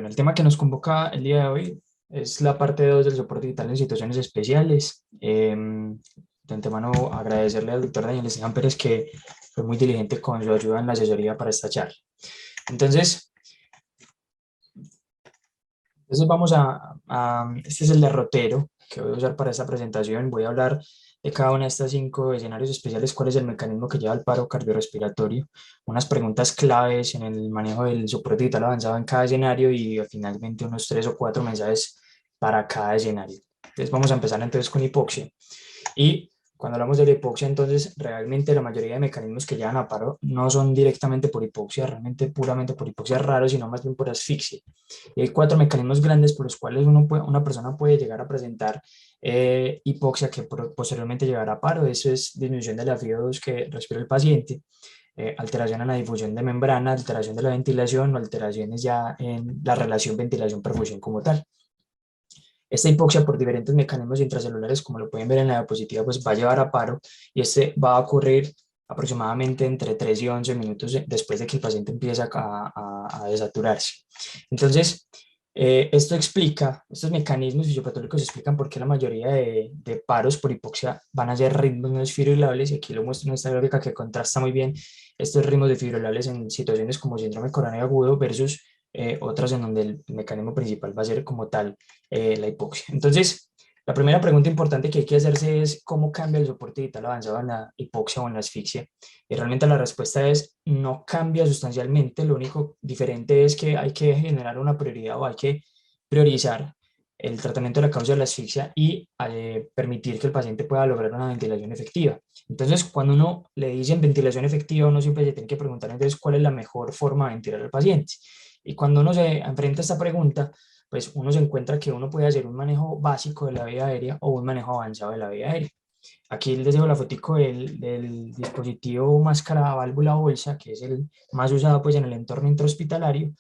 Bueno, el tema que nos convoca el día de hoy es la parte 2 del soporte digital en situaciones especiales. De antemano agradecerle al doctor Daniel Esteban Pérez que fue muy diligente con su ayuda en la asesoría para esta charla. Entonces, vamos este es el derrotero que voy a usar para esta presentación. Voy a hablar de cada una de estas 5 escenarios especiales, cuál es el mecanismo que lleva al paro cardiorrespiratorio, unas preguntas claves en el manejo del soporte vital avanzado en cada escenario y finalmente unos 3 o 4 mensajes para cada escenario. Entonces vamos a empezar entonces con hipoxia. Y cuando hablamos de la hipoxia, entonces realmente la mayoría de mecanismos que llevan a paro no son directamente por hipoxia, realmente puramente por hipoxia raro, sino más bien por asfixia. Y hay 4 mecanismos grandes por los cuales una persona puede llegar a presentar hipoxia que posteriormente llegará a paro. Eso es disminución de la FiO2 que respira el paciente, alteración en la difusión de membrana, alteración de la ventilación o alteraciones ya en la relación ventilación-perfusión como tal. Esta hipoxia por diferentes mecanismos intracelulares, como lo pueden ver en la diapositiva, pues va a llevar a paro y este va a ocurrir aproximadamente entre 3 y 11 minutos después de que el paciente empieza a desaturarse. Entonces, estos mecanismos fisiopatológicos explican por qué la mayoría de paros por hipoxia van a ser ritmos no desfibrilables, y aquí lo muestro en esta gráfica que contrasta muy bien estos ritmos desfibrilables en situaciones como síndrome coronarico agudo versus otras en donde el mecanismo principal va a ser como tal la hipoxia. Entonces, la primera pregunta importante que hay que hacerse es cómo cambia el soporte vital avanzado en la hipoxia o en la asfixia. Y realmente la respuesta es no cambia sustancialmente, lo único diferente es que hay que generar una prioridad o hay que priorizar el tratamiento de la causa de la asfixia y permitir que el paciente pueda lograr una ventilación efectiva. Entonces, cuando uno le dicen ventilación efectiva, uno siempre se tiene que preguntar entonces cuál es la mejor forma de ventilar al paciente. Y cuando uno se enfrenta a esta pregunta, pues uno se encuentra que uno puede hacer un manejo básico de la vía aérea o un manejo avanzado de la vía aérea. Aquí les dejo la fotico del dispositivo máscara válvula bolsa, que es el más usado pues en el entorno intrahospitalario,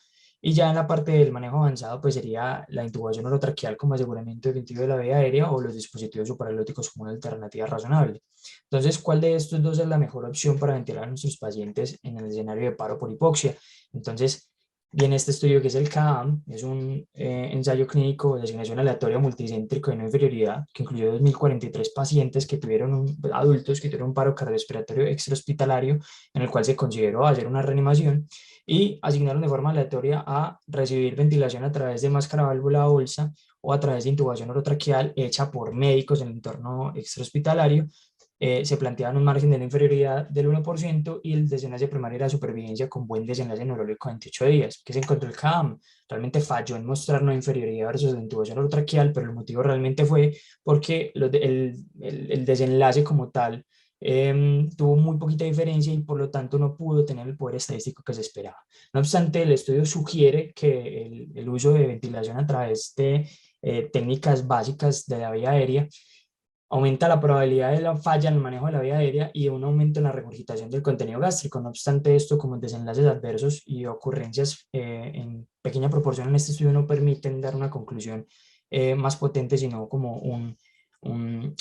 y ya en la parte del manejo avanzado pues sería la intubación orotraqueal como aseguramiento definitivo de la vía aérea o los dispositivos supralóticos como una alternativa razonable. Entonces, ¿cuál de estos dos es la mejor opción para ventilar a nuestros pacientes en el escenario de paro por hipoxia? Entonces, viene este estudio que es el CAAM, es un ensayo clínico de asignación aleatoria multicéntrico de no inferioridad que incluyó 2.043 pacientes que adultos que tuvieron un paro cardiorrespiratorio extrahospitalario en el cual se consideró hacer una reanimación y asignaron de forma aleatoria a recibir ventilación a través de máscara válvula bolsa o a través de intubación orotraqueal hecha por médicos en el entorno extrahospitalario. Se planteaban un margen de la inferioridad del 1% y el desenlace primario era supervivencia con buen desenlace neurológico de 28 días. ¿Qué se encontró el CAM? Realmente falló en mostrar no inferioridad versus la intubación orotraqueal, pero el motivo realmente fue porque el desenlace como tal tuvo muy poquita diferencia y por lo tanto no pudo tener el poder estadístico que se esperaba. No obstante, el estudio sugiere que el uso de ventilación a través de técnicas básicas de la vía aérea aumenta la probabilidad de la falla en el manejo de la vía aérea y un aumento en la regurgitación del contenido gástrico. No obstante esto, como desenlaces adversos y ocurrencias en pequeña proporción en este estudio no permiten dar una conclusión más potente, sino como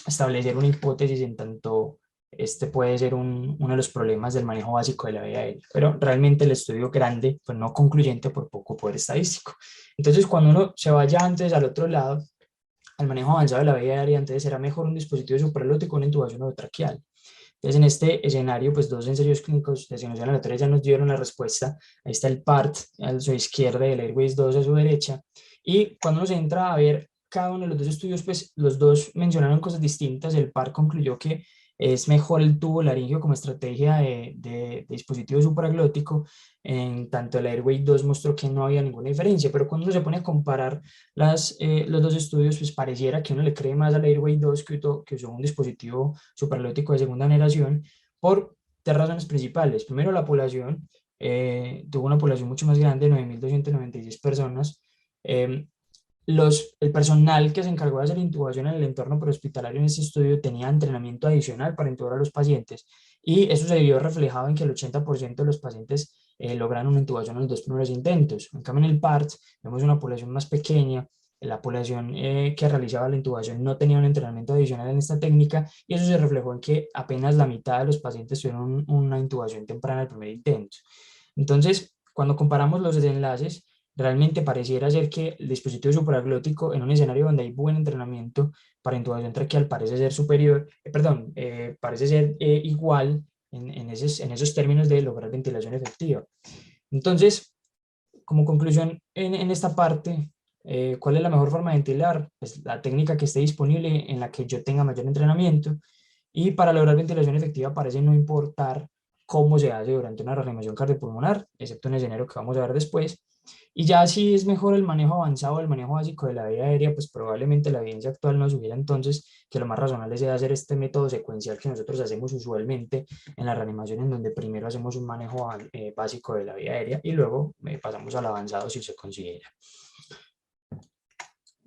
establecer una hipótesis en tanto este puede ser uno de los problemas del manejo básico de la vía aérea. Pero realmente el estudio grande fue no concluyente por poco poder estadístico. Entonces, cuando uno se vaya antes al otro lado, al manejo avanzado de la vía aérea, entonces será mejor un dispositivo supralótico con intubación orotraqueal. Entonces, en este escenario, pues 2 ensayos clínicos de asignación aleatoria ya nos dieron la respuesta. Ahí está el PART a su izquierda y el Airways 2 a su derecha. Y cuando uno se entra a ver cada uno de los dos estudios, pues los dos mencionaron cosas distintas. El PART concluyó que es mejor el tubo laringio como estrategia de dispositivo supraglótico, en tanto el Airway 2 mostró que no había ninguna diferencia, pero cuando uno se pone a comparar los dos estudios, pues pareciera que uno le cree más al Airway 2 que usó un dispositivo supralótico de segunda generación por 3 razones principales. Primero, la población tuvo una población mucho más grande, 9.296 personas. Eh, el personal que se encargó de hacer intubación en el entorno prehospitalario en este estudio tenía entrenamiento adicional para intubar a los pacientes y eso se vio reflejado en que el 80% de los pacientes logran una intubación en los 2 primeros intentos. En cambio, en el PART vemos una población más pequeña, la población que realizaba la intubación no tenía un entrenamiento adicional en esta técnica y eso se reflejó en que apenas la mitad de los pacientes tuvieron una intubación temprana al primer intento. Entonces, cuando comparamos los desenlaces, realmente pareciera ser que el dispositivo supraglótico en un escenario donde hay buen entrenamiento para intubación traqueal parece ser superior, parece ser igual en esos términos de lograr ventilación efectiva. Entonces, como conclusión en esta parte, ¿cuál es la mejor forma de ventilar? Pues la técnica que esté disponible en la que yo tenga mayor entrenamiento, y para lograr ventilación efectiva parece no importar cómo se hace durante una reanimación cardiopulmonar, excepto en el escenario que vamos a ver después. Y ya si es mejor el manejo avanzado, el manejo básico de la vía aérea, pues probablemente la evidencia actual nos sugiera entonces que lo más razonable sea hacer este método secuencial que nosotros hacemos usualmente en la reanimación, en donde primero hacemos un manejo básico de la vía aérea y luego pasamos al avanzado si se considera.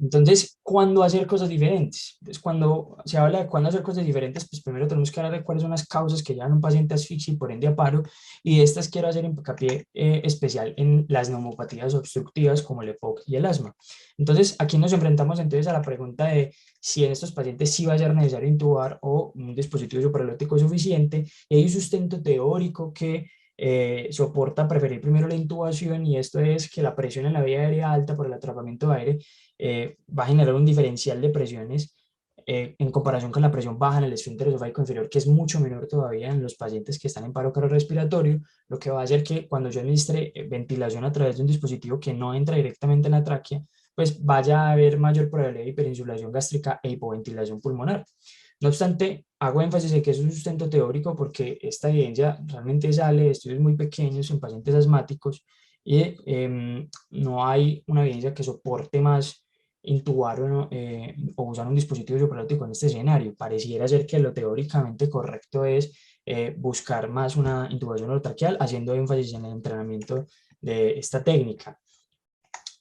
Entonces, ¿cuándo hacer cosas diferentes? Entonces, cuando se habla de cuándo hacer cosas diferentes, pues primero tenemos que hablar de cuáles son las causas que llevan a un paciente a asfixia y por ende a paro, y de estas quiero hacer hincapié especial en las neumopatías obstructivas como el EPOC y el asma. Entonces, aquí nos enfrentamos entonces a la pregunta de si en estos pacientes sí va a ser necesario intubar o un dispositivo supralótico suficiente, y hay un sustento teórico que soporta preferir primero la intubación, y esto es que la presión en la vía aérea alta por el atrapamiento de aire va a generar un diferencial de presiones en comparación con la presión baja en el esfínter esofágico inferior, que es mucho menor todavía en los pacientes que están en paro cardiorrespiratorio, lo que va a hacer que cuando yo administre ventilación a través de un dispositivo que no entra directamente en la tráquea, pues vaya a haber mayor probabilidad de hiperinsulación gástrica e hipoventilación pulmonar. No obstante, hago énfasis en que es un sustento teórico porque esta evidencia realmente sale de estudios muy pequeños en pacientes asmáticos, y no hay una evidencia que soporte más intubar o usar un dispositivo supralótico en este escenario. Pareciera ser que lo teóricamente correcto es buscar más una intubación orotraqueal, haciendo énfasis en el entrenamiento de esta técnica.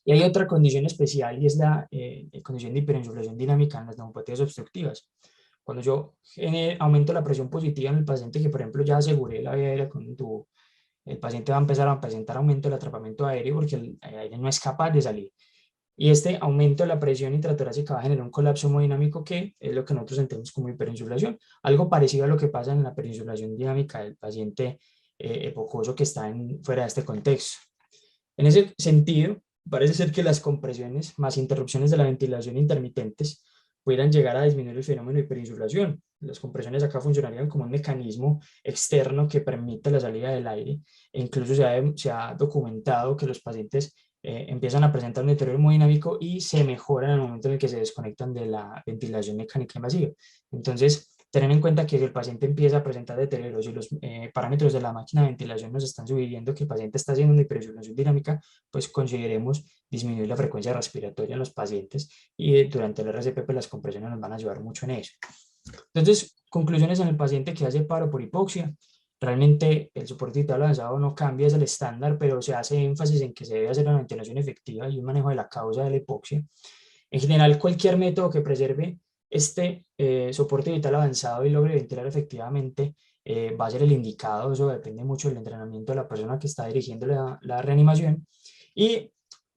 Y hay otra condición especial, y es la condición de hiperinsulación dinámica en las neumopatías obstructivas. Cuando yo aumento la presión positiva en el paciente que, por ejemplo, ya aseguré la vía aérea con un tubo, el paciente va a empezar a presentar aumento del atrapamiento aéreo porque el aire no es capaz de salir. Y este aumento de la presión intratorácica va a generar un colapso hemodinámico, que es lo que nosotros entendemos como hiperinsulación, algo parecido a lo que pasa en la perinsulación dinámica del paciente epocoso que está fuera de este contexto. En ese sentido, parece ser que las compresiones más interrupciones de la ventilación intermitentes pudieran llegar a disminuir el fenómeno de hiperinsulación. Las compresiones acá funcionarían como un mecanismo externo que permite la salida del aire, e incluso se ha documentado que los pacientes empiezan a presentar un deterioro hemodinámico y se mejoran en el momento en el que se desconectan de la ventilación mecánica invasiva. Entonces, tener en cuenta que si el paciente empieza a presentar deterioros y los parámetros de la máquina de ventilación nos están sugiriendo que el paciente está haciendo una hiperinsulación dinámica, pues consideremos disminuir la frecuencia respiratoria en los pacientes, y durante el RCP pues las compresiones nos van a ayudar mucho en eso. Entonces, conclusiones en el paciente que hace paro por hipoxia. Realmente el soporte vital avanzado no cambia, es el estándar, pero se hace énfasis en que se debe hacer una ventilación efectiva y un manejo de la causa de la hipoxia. En general, cualquier método que preserve este soporte vital avanzado y logre ventilar efectivamente va a ser el indicado. Eso depende mucho del entrenamiento de la persona que está dirigiendo la reanimación. Y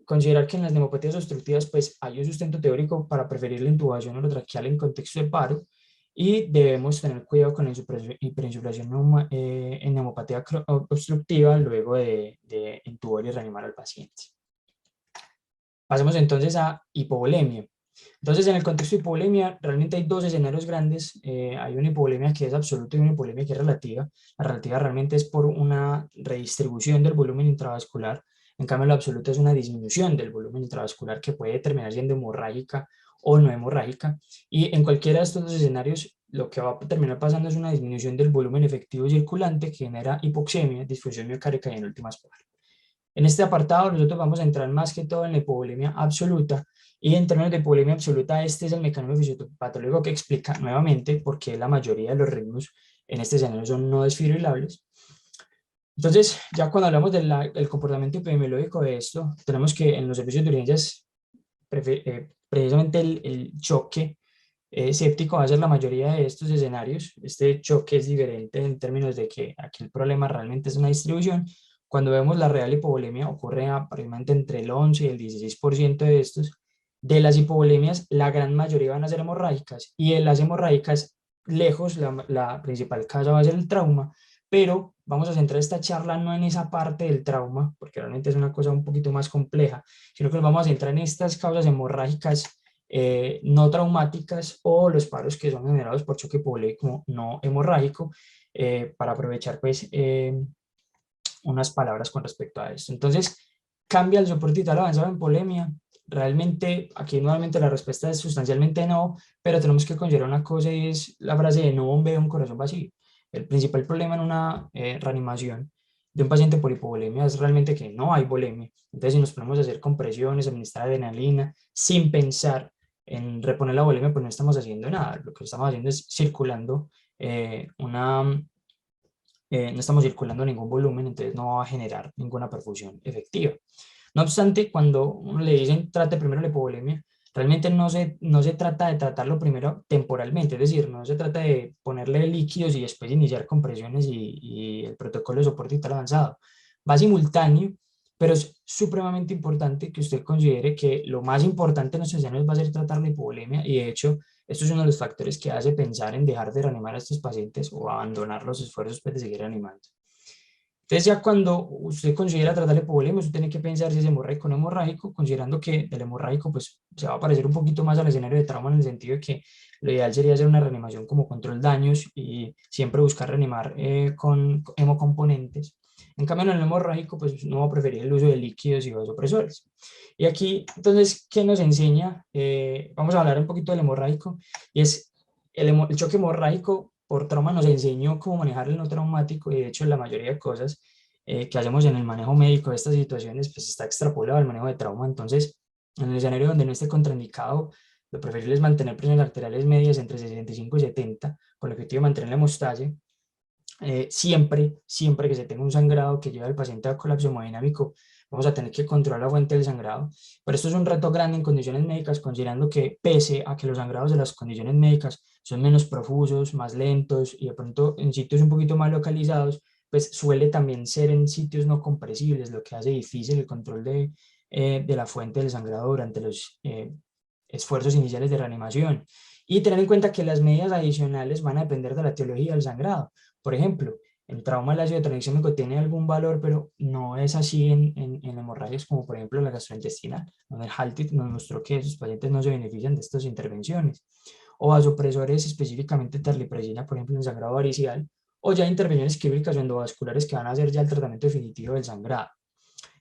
considerar que en las neumopatías obstructivas pues hay un sustento teórico para preferir la intubación orotraqueal en contexto de paro, y debemos tener cuidado con la hiperinsulación en neumopatía obstructiva luego de intubar y reanimar al paciente. Pasemos entonces a hipovolemia. Entonces, en el contexto de hipovolemia, realmente hay dos escenarios grandes. Hay una hipovolemia que es absoluta y una hipovolemia que es relativa. La relativa realmente es por una redistribución del volumen intravascular. En cambio, la absoluta es una disminución del volumen intravascular que puede terminar siendo hemorrágica o no hemorrágica. Y en cualquiera de estos dos escenarios, lo que va a terminar pasando es una disminución del volumen efectivo circulante que genera hipoxemia, disfunción miocárdica y en últimas paro. En este apartado nosotros vamos a entrar más que todo en la hipovolemia absoluta, y en términos de hipovolemia absoluta este es el mecanismo fisiopatológico que explica nuevamente por qué la mayoría de los ritmos en este escenario son no desfibrilables. Entonces, ya cuando hablamos del comportamiento epidemiológico de esto, tenemos que en los servicios de urgencias precisamente el choque séptico va a ser la mayoría de estos escenarios. Este choque es diferente en términos de que aquí el problema realmente es una distribución. Cuando vemos la real hipovolemia, ocurre aproximadamente entre el 11 y el 16% de estos. De las hipovolemias, la gran mayoría van a ser hemorrágicas, y en las hemorrágicas, lejos, la principal causa va a ser el trauma, pero vamos a centrar esta charla no en esa parte del trauma, porque realmente es una cosa un poquito más compleja, sino que nos vamos a centrar en estas causas hemorrágicas no traumáticas o los paros que son generados por choque hipovolémico no hemorrágico, para aprovechar pues unas palabras con respecto a esto. Entonces, ¿cambia el soporte vital avanzado en hipovolemia? Realmente, aquí nuevamente la respuesta es sustancialmente no, pero tenemos que considerar una cosa y es la frase de no bombea un corazón vacío. El principal problema en una reanimación de un paciente por hipovolemia es realmente que no hay volemia. Entonces, si nos ponemos a hacer compresiones, administrar adrenalina, sin pensar en reponer la volemia, pues no estamos haciendo nada. Lo que estamos haciendo es circulando no estamos circulando ningún volumen, entonces no va a generar ninguna perfusión efectiva. No obstante, cuando uno le dicen trate primero la hipovolemia, realmente no se trata de tratarlo primero temporalmente, es decir, no se trata de ponerle líquidos y después iniciar compresiones y el protocolo de soporte vital avanzado. Va simultáneo, pero es supremamente importante que usted considere que lo más importante en nuestros años va a ser tratar la hipovolemia y de hecho esto es uno de los factores que hace pensar en dejar de reanimar a estos pacientes o abandonar los esfuerzos pues, de seguir reanimando. Entonces ya cuando usted considera tratar el hipovolemia, usted tiene que pensar si es hemorrágico o no hemorrágico, considerando que el hemorrágico pues, se va a parecer un poquito más al escenario de trauma en el sentido de que lo ideal sería hacer una reanimación como control daños y siempre buscar reanimar con hemocomponentes. En cambio, en el hemorrágico, pues no va a preferir el uso de líquidos y vasopresores. Y aquí, entonces, ¿qué nos enseña? Vamos a hablar un poquito del hemorrágico y es el choque hemorrágico por trauma nos enseñó cómo manejar el no traumático y de hecho la mayoría de cosas que hacemos en el manejo médico de estas situaciones pues está extrapolado al manejo de trauma. Entonces, en el escenario donde no esté contraindicado, lo preferible es mantener presiones arteriales medias entre 65 y 70 con el objetivo de mantener la hemostasia. Siempre que se tenga un sangrado que lleva al paciente a colapso hemodinámico, vamos a tener que controlar la fuente del sangrado. Pero esto es un reto grande en condiciones médicas, considerando que pese a que los sangrados de las condiciones médicas son menos profusos, más lentos y de pronto en sitios un poquito más localizados, pues suele también ser en sitios no compresibles, lo que hace difícil el control de la fuente del sangrado durante los esfuerzos iniciales de reanimación. Y tener en cuenta que las medidas adicionales van a depender de la etiología del sangrado. Por ejemplo, el trauma del ácido tranexámico tiene algún valor, pero no es así en hemorragias como por ejemplo la gastrointestinal, donde el HALTIT nos mostró que esos pacientes no se benefician de estas intervenciones. O vasopresores, específicamente terlipresina, por ejemplo, en sangrado varicial, o ya intervenciones quírúrgicas o endovasculares que van a hacer ya el tratamiento definitivo del sangrado.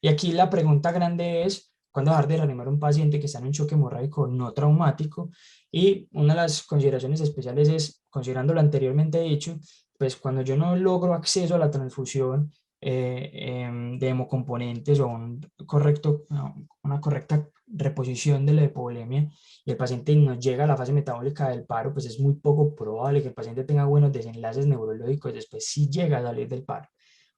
Y aquí la pregunta grande es, ¿cuándo dejar de reanimar a un paciente que está en un choque hemorrágico no traumático? Y una de las consideraciones especiales es, considerando lo anteriormente dicho, pues cuando yo no logro acceso a la transfusión de hemocomponentes o una correcta reposición de la hipovolemia y el paciente no llega a la fase metabólica del paro, pues es muy poco probable que el paciente tenga buenos desenlaces neurológicos después si llega a salir del paro.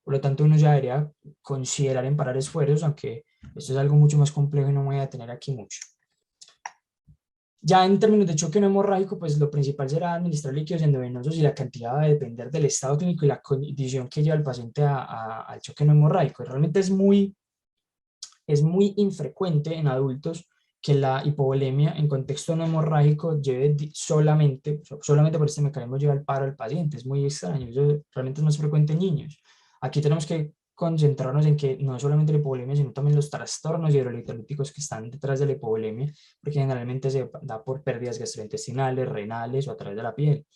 Por lo tanto, uno ya debería considerar en parar esfuerzos, aunque esto es algo mucho más complejo y no me voy a detener aquí mucho. Ya en términos de choque no hemorrágico, pues lo principal será administrar líquidos endovenosos y la cantidad va a depender del estado clínico y la condición que lleva el paciente al choque no hemorrágico. Realmente es muy infrecuente en adultos que la hipovolemia en contexto no hemorrágico lleve solamente por este mecanismo lleva al paro al paciente. Es muy extraño, eso realmente es más frecuente en niños. Aquí tenemos que concentrarnos en que no solamente la hipovolemia, sino también los trastornos hidroelectrolíticos que están detrás de la hipovolemia, porque generalmente se da por pérdidas gastrointestinales, renales o a través de la piel.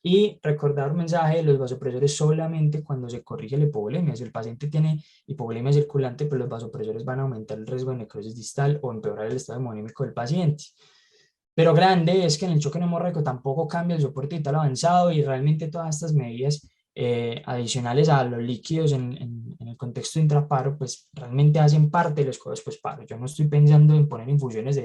Y recordar un mensaje, los vasopresores solamente cuando se corrige la hipovolemia. Si el paciente tiene hipovolemia circulante, pues los vasopresores van a aumentar el riesgo de necrosis distal o empeorar el estado hemodinámico del paciente. Pero grande es que en el choque hemorrágico tampoco cambia el soporte vital avanzado y realmente todas estas medidas adicionales a los líquidos en el contexto intraparo, pues realmente hacen parte de los cuidados posparo. Yo no estoy pensando en poner infusiones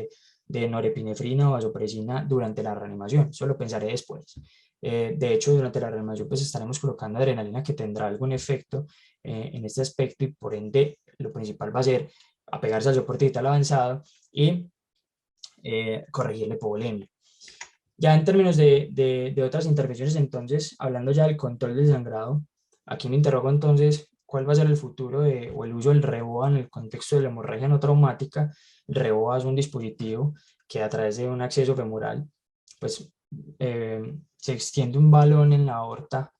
de norepinefrina o vasopresina durante la reanimación, eso lo pensaré después. De hecho, durante la reanimación pues estaremos colocando adrenalina que tendrá algún efecto en este aspecto y por ende lo principal va a ser apegarse al soporte vital avanzado y corregir la hipovolemia. Ya en términos de otras intervenciones, entonces, hablando ya del control del sangrado, aquí me interrogo entonces cuál va a ser el futuro o el uso del REBOA en el contexto de la hemorragia no traumática. El REBOA es un dispositivo que a través de un acceso femoral, pues se extiende un balón en la aorta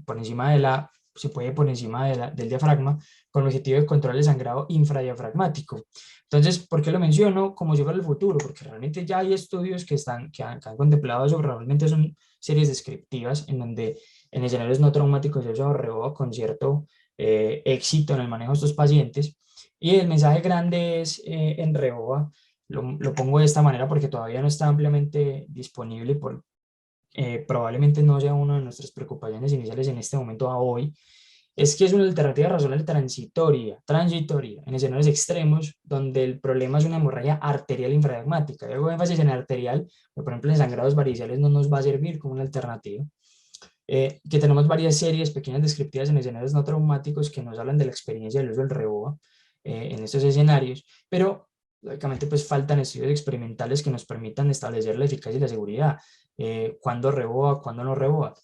por encima de la, se puede por encima de del diafragma, con el objetivo de control el sangrado infradiafragmático. Entonces, ¿por qué lo menciono? Como si fuera el futuro, porque realmente ya hay estudios que han contemplado eso, realmente son series descriptivas en donde en escenarios no traumáticos se usa Reoa con cierto éxito en el manejo de estos pacientes. Y el mensaje grande es en Reoa, lo pongo de esta manera porque todavía no está ampliamente disponible, probablemente no sea una de nuestras preocupaciones iniciales en este momento a hoy, es que es una alternativa razonable transitoria, en escenarios extremos donde el problema es una hemorragia arterial infradiafragmática. Yo hago énfasis en arterial, pero por ejemplo en sangrados variciales no nos va a servir como una alternativa. Que tenemos varias series pequeñas descriptivas en escenarios no traumáticos que nos hablan de la experiencia del uso del REBOA en estos escenarios, pero lógicamente pues faltan estudios experimentales que nos permitan establecer la eficacia y la seguridad, cuándo REBOA, cuándo no REBOA.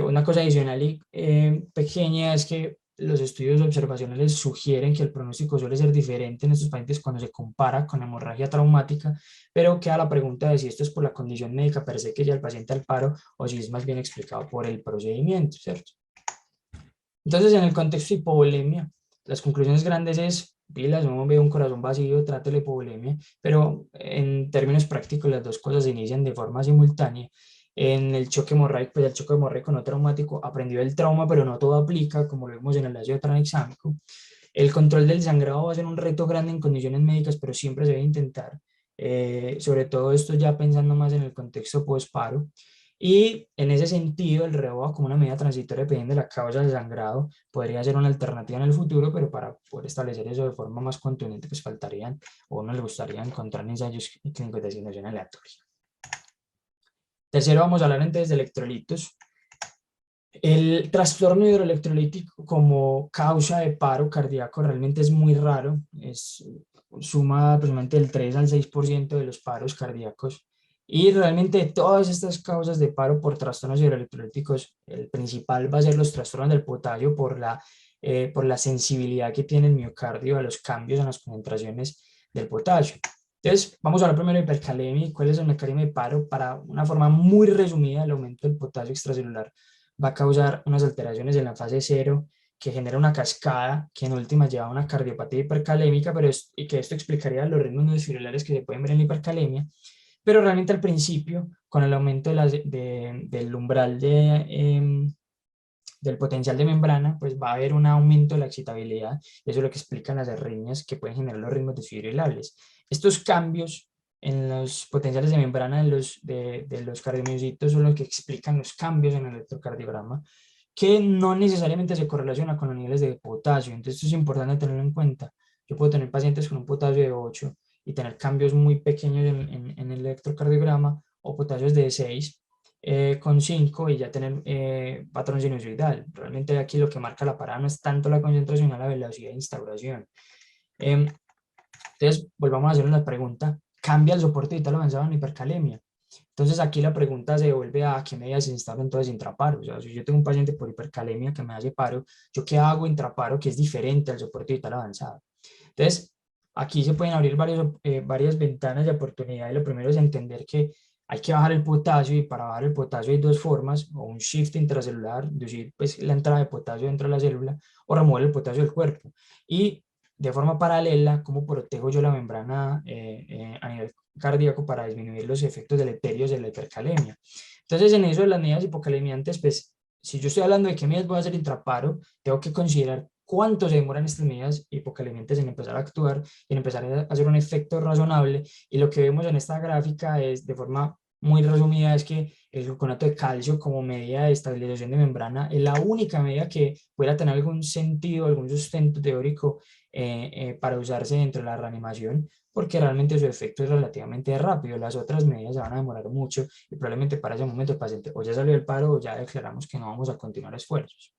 Una cosa adicional y pequeña es que los estudios observacionales sugieren que el pronóstico suele ser diferente en estos pacientes cuando se compara con hemorragia traumática, pero queda la pregunta de si esto es por la condición médica per se que ya el paciente al paro o si es más bien explicado por el procedimiento, ¿cierto? Entonces, en el contexto de hipovolemia, las conclusiones grandes es, pilas, no veo un corazón vacío, trate la hipovolemia, pero en términos prácticos las dos cosas se inician de forma simultánea. En el choque hemorrágico, pues el choque hemorrágico no traumático aprendió el trauma, pero no todo aplica, como lo vimos en el ácido tranexámico. El control del sangrado va a ser un reto grande en condiciones médicas, pero siempre se debe intentar. Sobre todo esto ya pensando más en el contexto post-paro. Y en ese sentido, el REBOA como una medida transitoria dependiendo de la causa del sangrado podría ser una alternativa en el futuro, pero para poder establecer eso de forma más contundente, pues faltarían o no les gustaría encontrar ensayos clínicos de asignación aleatoria. Tercero, vamos a hablar entonces de electrolitos. El trastorno hidroelectrolítico como causa de paro cardíaco realmente es muy raro, suma aproximadamente del 3 al 6% de los paros cardíacos. Y realmente de todas estas causas de paro por trastornos hidroelectrolíticos, el principal va a ser los trastornos del potasio por la sensibilidad que tiene el miocardio a los cambios en las concentraciones del potasio. Entonces, vamos a hablar primero de hipercalemia y cuál es el mecanismo de paro. Para una forma muy resumida, el aumento del potasio extracelular va a causar unas alteraciones en la fase cero que genera una cascada que en última lleva a una cardiopatía hipercalémica, y que esto explicaría los ritmos no desfibrilares que se pueden ver en la hipercalemia, pero realmente al principio, con el aumento del umbral del potencial de membrana, pues va a haber un aumento de la excitabilidad, y eso es lo que explican las arritmias que pueden generar los ritmos desfibrilables. Estos cambios en los potenciales de membrana de los cardiomiocitos son los que explican los cambios en el electrocardiograma, que no necesariamente se correlaciona con los niveles de potasio. Entonces, esto es importante tenerlo en cuenta. Yo puedo tener pacientes con un potasio de 8 y tener cambios muy pequeños en el electrocardiograma, o potasios de 6 con 5 y ya tener patrón sinusoidal. Realmente aquí lo que marca la parada no es tanto la concentración, sino la velocidad de instauración. Entonces, volvamos a hacer una pregunta. ¿Cambia el soporte vital avanzado en hipercalemia? Entonces, aquí la pregunta se vuelve a qué medidas se instala entonces intraparo. O sea, si yo tengo un paciente por hipercalemia que me hace paro, ¿yo qué hago intraparo que es diferente al soporte vital avanzado? Entonces, aquí se pueden abrir varias ventanas de oportunidad. Y lo primero es entender que hay que bajar el potasio, y para bajar el potasio hay dos formas: o un shift intracelular, reducir pues, la entrada de potasio dentro de la célula, o remover el potasio del cuerpo. Y de forma paralela, ¿cómo protejo yo la membrana a nivel cardíaco para disminuir los efectos deleterios de la hipercalemia? Entonces, en eso de las medidas hipocalemiantes, pues, si yo estoy hablando de qué medidas voy a hacer intraparo, tengo que considerar cuánto se demoran estas medidas hipocalemiantes en empezar a actuar y en empezar a hacer un efecto razonable. Y lo que vemos en esta gráfica es, de forma muy resumida, es que el gluconato de calcio como medida de estabilización de membrana es la única medida que pueda tener algún sentido, algún sustento teórico para usarse dentro de la reanimación, porque realmente su efecto es relativamente rápido. Las otras medidas se van a demorar mucho y probablemente para ese momento el paciente o ya salió del paro o ya declaramos que no vamos a continuar esfuerzos.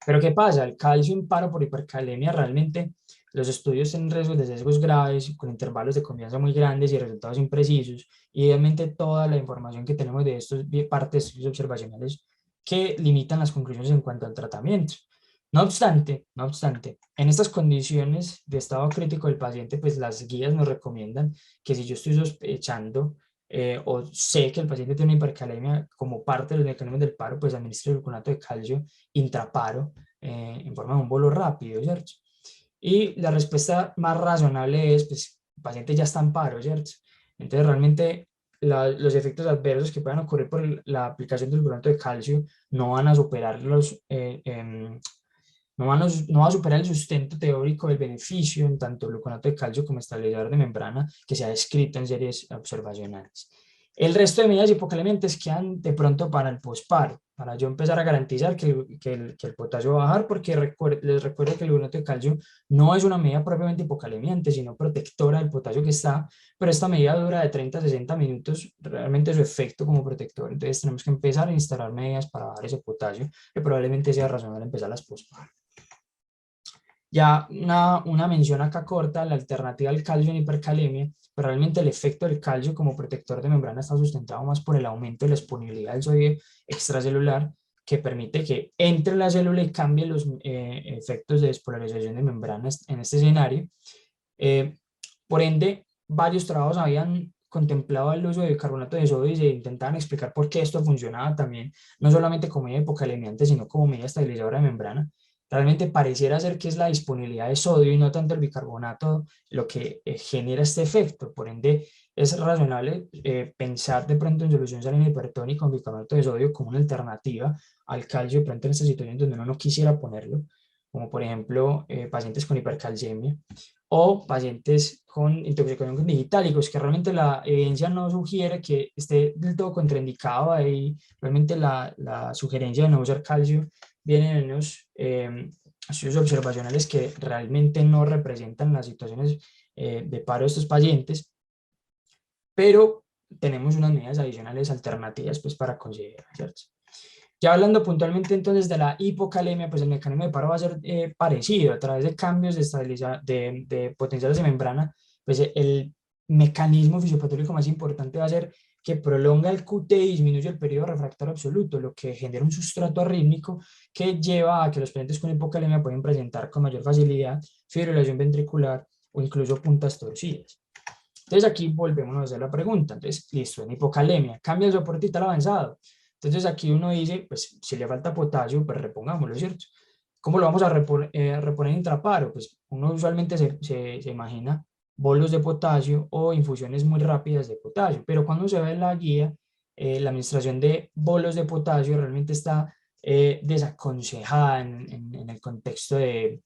Pero ¿qué pasa? El calcio en paro por hipercalemia, realmente los estudios tienen riesgos de sesgos graves, con intervalos de confianza muy grandes y resultados imprecisos, y obviamente toda la información que tenemos de estos partes de estudios observacionales que limitan las conclusiones en cuanto al tratamiento. No obstante, en estas condiciones de estado crítico del paciente, pues las guías nos recomiendan que si yo estoy sospechando o sé que el paciente tiene una hipercalemia como parte de los mecanismos del paro, pues administre el gluconato de calcio intraparo en forma de un bolo rápido, ¿cierto? Y la respuesta más razonable es, pues, el paciente ya está en paro, ¿cierto? Entonces, realmente los efectos adversos que puedan ocurrir por la aplicación del gluconato de calcio no van a superar no va a superar el sustento teórico del beneficio en tanto gluconato de calcio como estabilizador de membrana que se ha descrito en series observacionales. El resto de medidas hipokalemiantes quedan de pronto para el posparo, para yo empezar a garantizar que el potasio va a bajar, porque les recuerdo que el gluconato de calcio no es una medida propiamente hipokalemiante, sino protectora del potasio que está, pero esta medida dura de 30 a 60 minutos, realmente su efecto como protector. Entonces tenemos que empezar a instalar medidas para bajar ese potasio, que probablemente sea razonable empezar las posparo. Ya una mención acá corta, la alternativa al calcio en hipercalemia, pero realmente el efecto del calcio como protector de membrana está sustentado más por el aumento de la disponibilidad del sodio extracelular, que permite que entre la célula y cambie los efectos de despolarización de membranas en este escenario. Por ende, varios trabajos habían contemplado el uso de bicarbonato de sodio y se intentaban explicar por qué esto funcionaba también, no solamente como medida hipokalemiante, sino como medida estabilizadora de membrana. Realmente pareciera ser que es la disponibilidad de sodio y no tanto el bicarbonato lo que genera este efecto. Por ende, es razonable pensar de pronto en solución salina hipertónica con bicarbonato de sodio como una alternativa al calcio, de pronto en esta situación donde uno no quisiera ponerlo, como por ejemplo pacientes con hipercalcemia o pacientes con intoxicación con digitálicos, que realmente la evidencia no sugiere que esté del todo contraindicado. Ahí realmente la sugerencia de no usar calcio viene en unos estudios observacionales que realmente no representan las situaciones de paro de estos pacientes, pero tenemos unas medidas adicionales alternativas pues para considerar, ¿cierto? Ya hablando puntualmente entonces de la hipocalemia, pues el mecanismo de paro va a ser parecido a través de cambios de potenciales de membrana. Pues el mecanismo fisiopatológico más importante va a ser que prolonga el QT y disminuye el periodo refractario absoluto, lo que genera un sustrato arrítmico que lleva a que los pacientes con hipocalemia pueden presentar con mayor facilidad fibrilación ventricular o incluso puntas torcidas. Entonces aquí volvemos a hacer la pregunta. Entonces, listo, en hipocalemia, cambia el soporte vital avanzado. Entonces aquí uno dice, pues si le falta potasio, pues repongámoslo, ¿cierto? ¿Cómo lo vamos a reponer intraparo? Pues uno usualmente se imagina bolos de potasio o infusiones muy rápidas de potasio, pero cuando se ve en la guía, la administración de bolos de potasio realmente está desaconsejada en el contexto de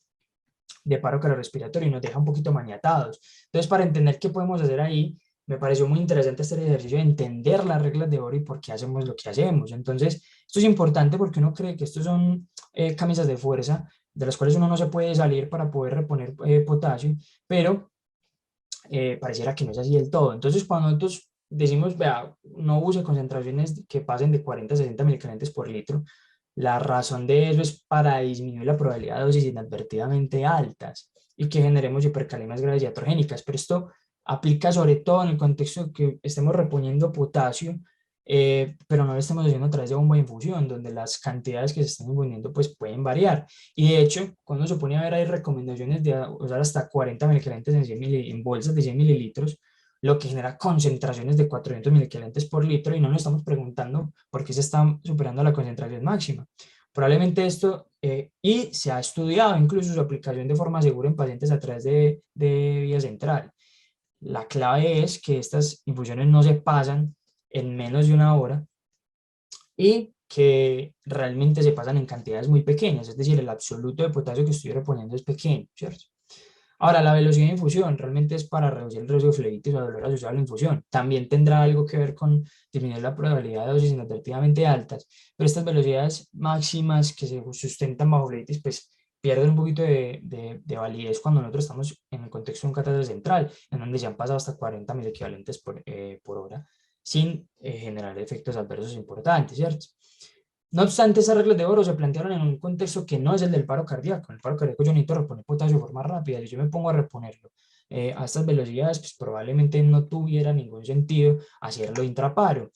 paro cardiorrespiratorio y nos deja un poquito maniatados. Entonces, para entender qué podemos hacer ahí, me pareció muy interesante este ejercicio de entender las reglas de oro y por qué hacemos lo que hacemos. Entonces, esto es importante porque uno cree que estos son camisas de fuerza de las cuales uno no se puede salir para poder reponer potasio, pero pareciera que no es así del todo. Entonces, cuando nosotros decimos, vea, no use concentraciones que pasen de 40 a 60 milicalentes por litro, la razón de eso es para disminuir la probabilidad de dosis inadvertidamente altas y que generemos hipercalemias graves iatrogénicas. Pero esto aplica sobre todo en el contexto de que estemos reponiendo potasio, pero no lo estemos haciendo a través de bomba de infusión, donde las cantidades que se están infundiendo pues pueden variar. Y de hecho, cuando se pone a ver, hay recomendaciones de usar hasta 40 milicalentes en bolsas de 100 mililitros, lo que genera concentraciones de 400 milicalentes por litro, y no nos estamos preguntando por qué se está superando la concentración máxima. Probablemente esto, y se ha estudiado incluso su aplicación de forma segura en pacientes a través de vía central. La clave es que estas infusiones no se pasan en menos de una hora y que realmente se pasan en cantidades muy pequeñas, es decir, el absoluto de potasio que estoy reponiendo es pequeño, ¿cierto? Ahora, la velocidad de infusión realmente es para reducir el riesgo de flebitis o dolor asociado a la infusión. También tendrá algo que ver con disminuir la probabilidad de dosis inadvertidamente altas, pero estas velocidades máximas que se sustentan bajo flebitis, pues pierden un poquito de validez cuando nosotros estamos en el contexto de un catéter central, en donde se han pasado hasta 40 mil equivalentes por hora, sin generar efectos adversos importantes, ¿cierto? No obstante, esas reglas de oro se plantearon en un contexto que no es el del paro cardíaco. En el paro cardíaco yo necesito reponer potasio de forma rápida. Si yo me pongo a reponerlo a estas velocidades, pues probablemente no tuviera ningún sentido hacerlo intraparo.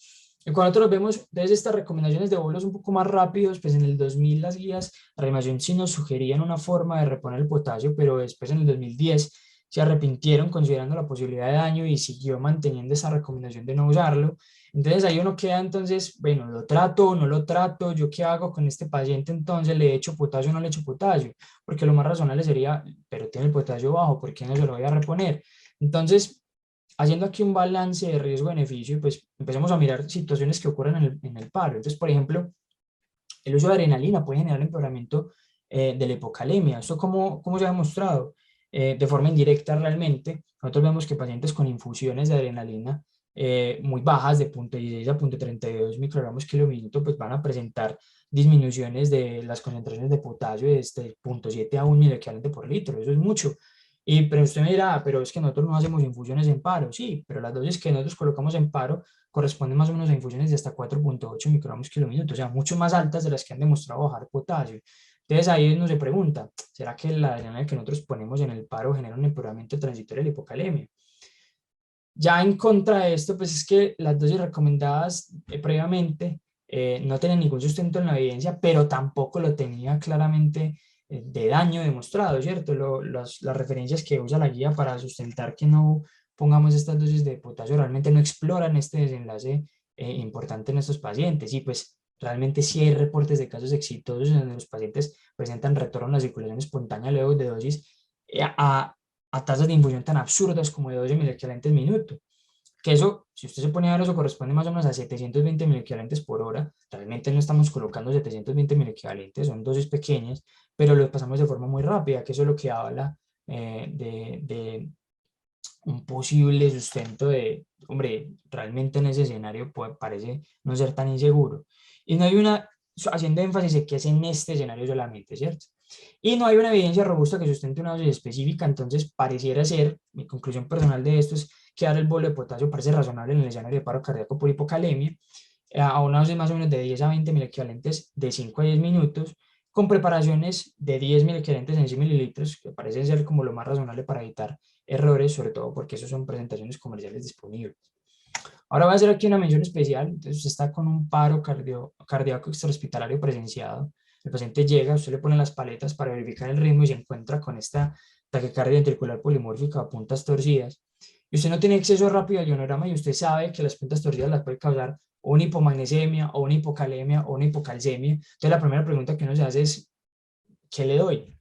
Y cuando nosotros vemos desde estas recomendaciones de bolos un poco más rápidos, pues en el 2000 las guías de reanimación sí nos sugerían una forma de reponer el potasio, pero después en el 2010 se arrepintieron considerando la posibilidad de daño y siguió manteniendo esa recomendación de no usarlo. Entonces ahí uno queda entonces, bueno, ¿lo trato o no lo trato? ¿Yo qué hago con este paciente entonces? ¿Le echo potasio o no le echo potasio? Porque lo más razonable sería, pero tiene el potasio bajo, ¿por qué no se lo voy a reponer? Entonces, haciendo aquí un balance de riesgo-beneficio, pues empezamos a mirar situaciones que ocurren en el paro. Entonces, por ejemplo, el uso de adrenalina puede generar empeoramiento de la hipocalemia. ¿Esto cómo se ha demostrado? De forma indirecta realmente. Nosotros vemos que pacientes con infusiones de adrenalina muy bajas, de 0.16 a 0.32 microgramos kilo minuto, pues van a presentar disminuciones de las concentraciones de potasio desde 0.7 a 1 miliequivalente por litro. Eso es mucho. Pero usted me dirá, pero es que nosotros no hacemos infusiones en paro. Sí, pero las dosis que nosotros colocamos en paro corresponden más o menos a infusiones de hasta 4.8 microgramos kilo minuto, o sea, mucho más altas de las que han demostrado bajar potasio. Entonces ahí uno se pregunta, ¿será que la adrenalina que nosotros ponemos en el paro genera un empeoramiento transitorio de la hipocalemia? Ya en contra de esto, pues es que las dosis recomendadas previamente no tienen ningún sustento en la evidencia, pero tampoco lo tenía claramente de daño demostrado, ¿cierto? Las referencias que usa la guía para sustentar que no pongamos estas dosis de potasio realmente no exploran este desenlace importante en estos pacientes y pues realmente sí hay reportes de casos exitosos en donde los pacientes presentan retorno a la circulación espontánea luego de dosis a tasas de infusión tan absurdas como de 12 miliequivalentes minuto. Que eso, si usted se pone a ver, eso corresponde más o menos a 720 miliequivalentes por hora. Realmente no estamos colocando 720 miliequivalentes, son dosis pequeñas, pero lo pasamos de forma muy rápida, que eso es lo que habla de un posible sustento de, hombre, realmente en ese escenario parece no ser tan inseguro. Y no hay una, haciendo énfasis en que es en este escenario solamente, ¿cierto? Y no hay una evidencia robusta que sustente una dosis específica, entonces pareciera ser, mi conclusión personal de esto es que dar el bolo de potasio parece razonable en el escenario de paro cardíaco por hipocalemia, a una dosis más o menos de 10 a 20 miliequivalentes de 5 a 10 minutos, con preparaciones de 10 miliequivalentes en 100 mililitros, que parecen ser como lo más razonable para evitar errores, sobre todo porque esos son presentaciones comerciales disponibles. Ahora voy a hacer aquí una mención especial. Entonces, usted está con un paro cardíaco extrahospitalario presenciado. El paciente llega, usted le pone las paletas para verificar el ritmo y se encuentra con esta taquicardia ventricular polimórfica a puntas torcidas. Y usted no tiene acceso rápido al ionograma y usted sabe que las puntas torcidas las puede causar o una hipomagnesemia, o una hipocalemia, o una hipocalcemia. Entonces, la primera pregunta que uno se hace es, ¿qué le doy?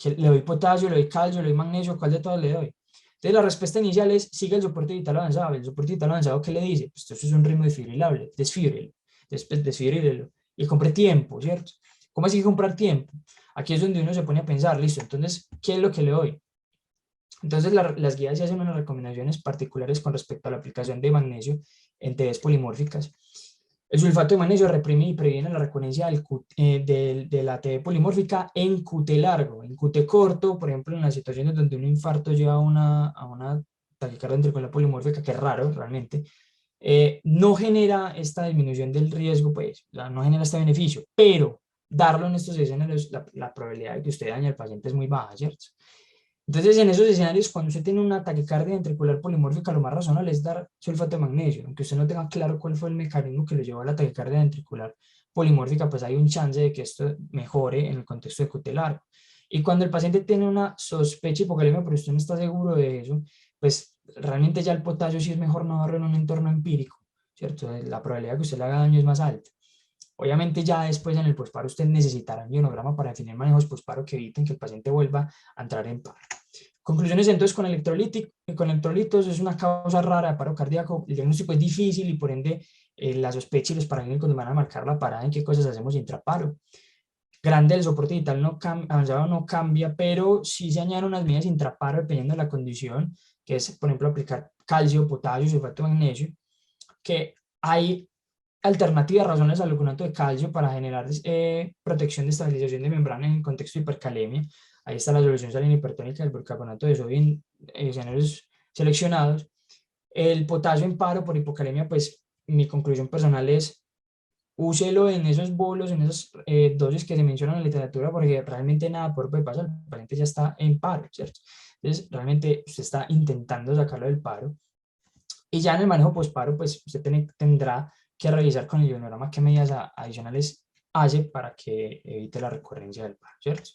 ¿Le doy potasio, le doy calcio, le doy magnesio? ¿Cuál de todos le doy? Entonces la respuesta inicial es, sigue el soporte vital avanzado. ¿El soporte vital avanzado qué le dice? Pues esto es un ritmo desfibrilable, desfibrílelo. Y compre tiempo, ¿cierto? ¿Cómo así que comprar tiempo? Aquí es donde uno se pone a pensar, listo, entonces, ¿qué es lo que le doy? Entonces las guías se hacen unas recomendaciones particulares con respecto a la aplicación de magnesio en TVs polimórficas. El sulfato de magnesio reprime y previene la recurrencia de la TB polimórfica en QT largo. En QT corto, por ejemplo, en las situaciones donde un infarto lleva a una taquicardia ventricular polimórfica, que es raro realmente, no genera esta disminución del riesgo, pues, o sea, no genera este beneficio, pero darlo en estos escenarios, la probabilidad de que usted dañe al paciente es muy baja, ¿cierto? Entonces, en esos escenarios, cuando usted tiene una taquicardia ventricular polimórfica, lo más razonable es dar sulfato de magnesio. Aunque usted no tenga claro cuál fue el mecanismo que lo llevó a la taquicardia ventricular polimórfica, pues hay un chance de que esto mejore en el contexto de QT largo. Y cuando el paciente tiene una sospecha hipocalemia, pero usted no está seguro de eso, pues realmente ya el potasio sí es mejor no darlo en un entorno empírico, ¿cierto? La probabilidad de que usted le haga daño es más alta. Obviamente ya después en el posparo usted necesitará un ionograma para definir manejos posparo que eviten que el paciente vuelva a entrar en paro. Conclusiones entonces con electrolitos es una causa rara de paro cardíaco, el diagnóstico es difícil y por ende la sospecha y los paramédicos van a marcar la parada en qué cosas hacemos intraparo. Grande el soporte vital avanzado no cambia, pero sí se añaden unas medidas intraparo dependiendo de la condición, que es por ejemplo aplicar calcio, potasio, sulfato de magnesio, que hay alternativas, razones al gluconato de calcio para generar protección de estabilización de membrana en el contexto de hipercalemia. Ahí está la solución salina hipertónica del bicarbonato de sodio en escenarios seleccionados. El potasio en paro por hipocalemia, pues mi conclusión personal es úselo en esos bolos, en esas dosis que se mencionan en la literatura, porque realmente nada puede pasar, el paciente ya está en paro, ¿cierto? Entonces, realmente usted está intentando sacarlo del paro. Y ya en el manejo posparo, pues usted tendrá que revisar con el ionograma qué medidas adicionales hace para que evite la recurrencia del paro, ¿cierto?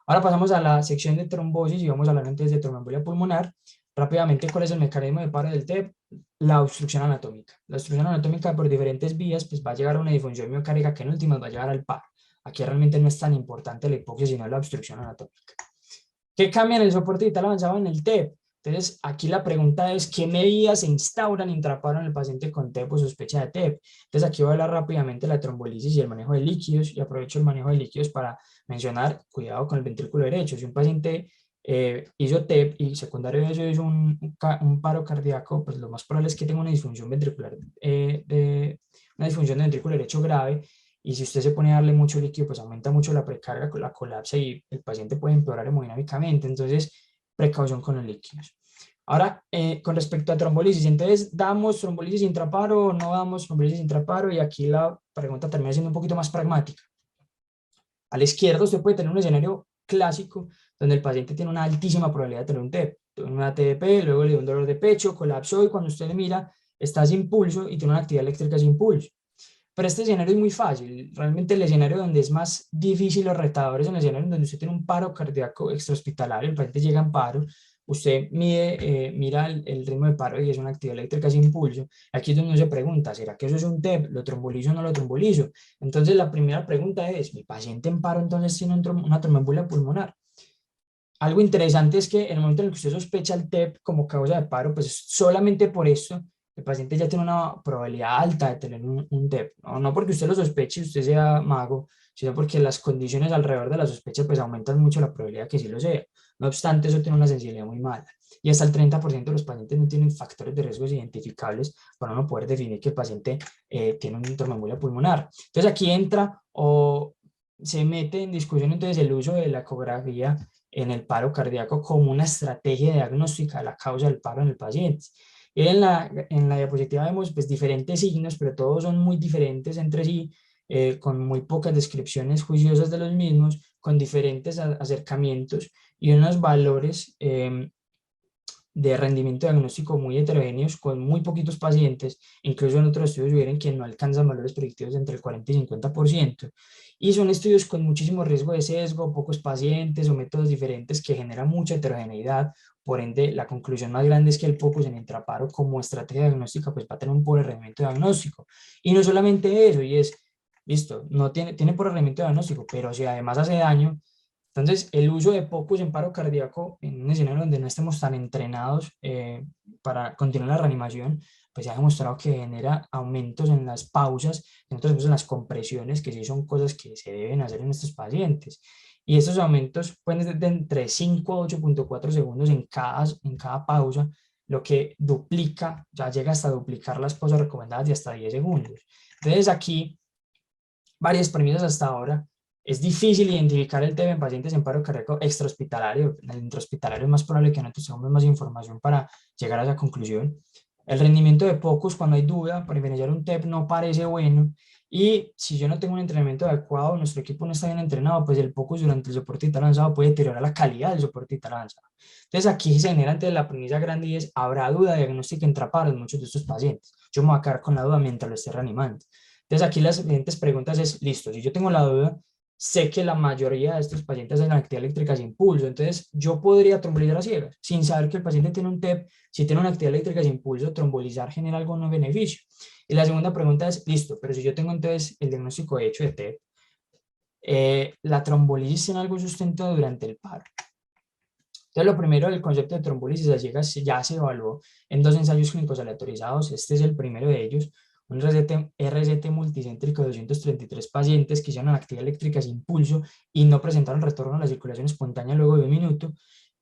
Ahora pasamos a la sección de trombosis y vamos a hablar antes de tromboembolia pulmonar. Rápidamente, ¿cuál es el mecanismo de paro del TEP? La obstrucción anatómica. La obstrucción anatómica por diferentes vías pues va a llegar a una disfunción miocárdica que en últimas va a llegar al paro. Aquí realmente no es tan importante la hipoxia, sino la obstrucción anatómica. ¿Qué cambia en el soporte vital avanzado en el TEP? Entonces, aquí la pregunta es, ¿qué medidas se instauran intraparo en el paciente con TEP o sospecha de TEP? Entonces, aquí voy a hablar rápidamente de la trombolisis y el manejo de líquidos, y aprovecho el manejo de líquidos para mencionar, cuidado con el ventrículo derecho. Si un paciente hizo TEP y secundario de eso es un paro cardíaco, pues lo más probable es que tenga una disfunción ventricular, una disfunción de ventrículo derecho grave, y si usted se pone a darle mucho líquido, pues aumenta mucho la precarga, la colapsa y el paciente puede empeorar hemodinámicamente. Entonces, precaución con los líquidos. Ahora, con respecto a trombolisis, entonces, ¿damos trombolisis intraparo o no damos trombolisis intraparo? Y aquí la pregunta termina siendo un poquito más pragmática. A la izquierda usted puede tener un escenario clásico donde el paciente tiene una altísima probabilidad de tener un TEP, una TDP, luego le da un dolor de pecho, colapsó y cuando usted le mira está sin pulso y tiene una actividad eléctrica sin pulso. Pero este escenario es muy fácil. Realmente el escenario donde es más difícil o retador es el escenario donde usted tiene un paro cardíaco extrahospitalario, el paciente llega en paro, usted mira el ritmo de paro y es una actividad eléctrica sin pulso. Aquí es donde uno se pregunta, ¿será que eso es un TEP? ¿Lo trombolizo o no lo trombolizo? Entonces la primera pregunta es, ¿mi paciente en paro entonces tiene una tromboembolia pulmonar? Algo interesante es que en el momento en el que usted sospecha el TEP como causa de paro, pues solamente por eso el paciente ya tiene una probabilidad alta de tener un TEP. No porque usted lo sospeche y usted sea mago, sino porque las condiciones alrededor de la sospecha pues aumentan mucho la probabilidad que sí lo sea. No obstante, eso tiene una sensibilidad muy mala. Y hasta el 30% de los pacientes no tienen factores de riesgo identificables para uno poder definir que el paciente tiene una tromboembolia pulmonar. Entonces aquí entra o se mete en discusión entonces el uso de la ecografía en el paro cardíaco como una estrategia diagnóstica de la causa del paro en el paciente. Y en la diapositiva vemos pues, diferentes signos, pero todos son muy diferentes entre sí, con muy pocas descripciones juiciosas de los mismos, con diferentes acercamientos y unos valores de rendimiento diagnóstico muy heterogéneos con muy poquitos pacientes, incluso en otros estudios sugieren que no alcanzan valores predictivos entre el 40 y 50%, y son estudios con muchísimo riesgo de sesgo, pocos pacientes o métodos diferentes que generan mucha heterogeneidad. Por ende, la conclusión más grande es que el POCUS en intraparo como estrategia diagnóstica pues va a tener un pobre rendimiento diagnóstico. Y no solamente eso, y es, listo, no tiene pobre rendimiento diagnóstico, pero si además hace daño, entonces, el uso de POCUS en paro cardíaco en un escenario donde no estemos tan entrenados para continuar la reanimación, pues se ha demostrado que genera aumentos en las pausas, en otros casos en las compresiones, que sí son cosas que se deben hacer en estos pacientes. Y estos aumentos pueden ser de entre 5 a 8.4 segundos en cada pausa, lo que duplica, ya llega hasta duplicar las pausas recomendadas de hasta 10 segundos. Entonces, aquí varias premisas hasta ahora. Es difícil identificar el TB en pacientes en paro cardíaco extrahospitalario. En el intrahospitalario es más probable que nosotros tengamos más información para llegar a esa conclusión. El rendimiento de pocos, cuando hay duda, para diferenciar un TEP no parece bueno. Y si yo no tengo un entrenamiento adecuado, nuestro equipo no está bien entrenado, pues el POCUS durante el soporte vital avanzado puede deteriorar la calidad del soporte vital avanzado. Entonces aquí se genera ante la premisa grande y es, ¿habrá duda diagnóstica intraparo en muchos de estos pacientes? Yo me voy a quedar con la duda mientras lo esté reanimando. Entonces aquí las siguientes preguntas es, listo, si yo tengo la duda, sé que la mayoría de estos pacientes hacen actividad eléctrica sin pulso, entonces yo podría trombolizar a ciegas, sin saber que el paciente tiene un TEP, si tiene una actividad eléctrica sin pulso, trombolizar genera algún beneficio. Y la segunda pregunta es, listo, pero si yo tengo entonces el diagnóstico hecho de TEP, ¿la trombolisis tiene algún sustento durante el paro? Entonces, lo primero, el concepto de trombolisis a ciegas ya se evaluó en dos ensayos clínicos aleatorizados. Este es el primero de ellos, un RCT multicéntrico de 233 pacientes que hicieron actividad eléctrica sin pulso y no presentaron retorno a la circulación espontánea luego de un minuto.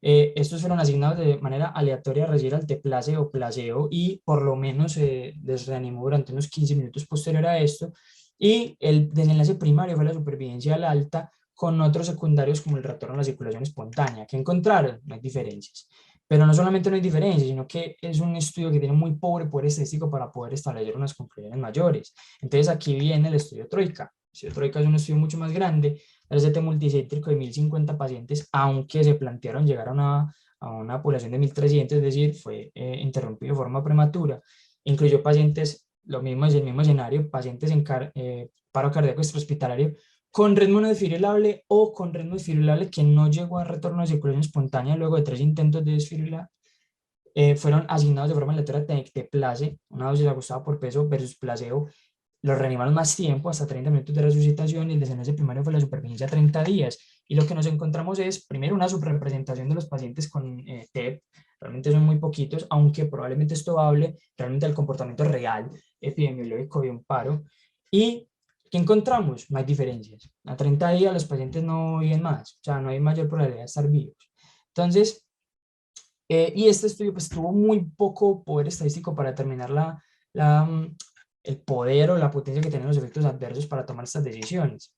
Estos fueron asignados de manera aleatoria a recibir alteplase o placebo y por lo menos les reanimó durante unos 15 minutos posterior a esto. Y el desenlace primario fue la supervivencia al alta con otros secundarios como el retorno a la circulación espontánea. ¿Qué encontraron? No hay diferencias. Pero no solamente no hay diferencias, sino que es un estudio que tiene muy pobre poder estadístico para poder establecer unas conclusiones mayores. Entonces aquí viene el estudio Troika. El estudio Troika es un estudio mucho más grande, RCT multicéntrico de 1050 pacientes, aunque se plantearon llegar a una población de 1300, es decir, fue interrumpido de forma prematura. Incluyó pacientes, lo mismo es el mismo escenario, pacientes en paro cardíaco extrahospitalario con ritmo no desfibrilable o con ritmo desfibrilable que no llegó a retorno de circulación espontánea luego de 3 intentos de desfibrilar, fueron asignados de forma aleatoria de place, una dosis ajustada por peso versus placebo. Los reanimaron más tiempo, hasta 30 minutos de resucitación, y el desenlace primario fue la supervivencia a 30 días. Y lo que nos encontramos es, primero, una subrepresentación de los pacientes con TEP, realmente son muy poquitos, aunque probablemente esto hable realmente del comportamiento real epidemiológico de un paro. Y ¿qué encontramos? No hay diferencias. A 30 días los pacientes no viven más, o sea, no hay mayor probabilidad de estar vivos. Entonces, y este estudio pues tuvo muy poco poder estadístico para determinar el poder o la potencia que tienen los efectos adversos para tomar estas decisiones.